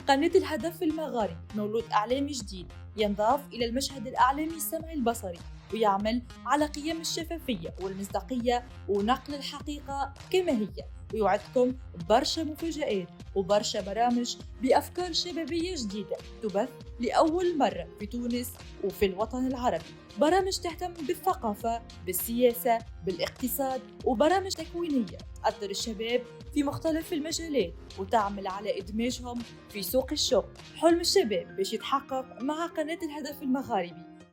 قناة الهدف المغاربي مولود إعلامي جديد ينضاف إلى المشهد الإعلامي السمعي البصري، ويعمل على قيم الشفافية والمصداقية ونقل الحقيقة كما هي، ويوعدكم برشا مفاجآت وبرشا برامج بأفكار شبابية جديدة تبث لأول مرة في تونس وفي الوطن العربي. برامج تهتم بالثقافة، بالسياسة، بالاقتصاد، وبرامج تكوينية تأثر الشباب في مختلف المجالات وتعمل على إدماجهم في سوق الشغل. حلم الشباب باش يتحقق مع قناة الهدف المغاربي،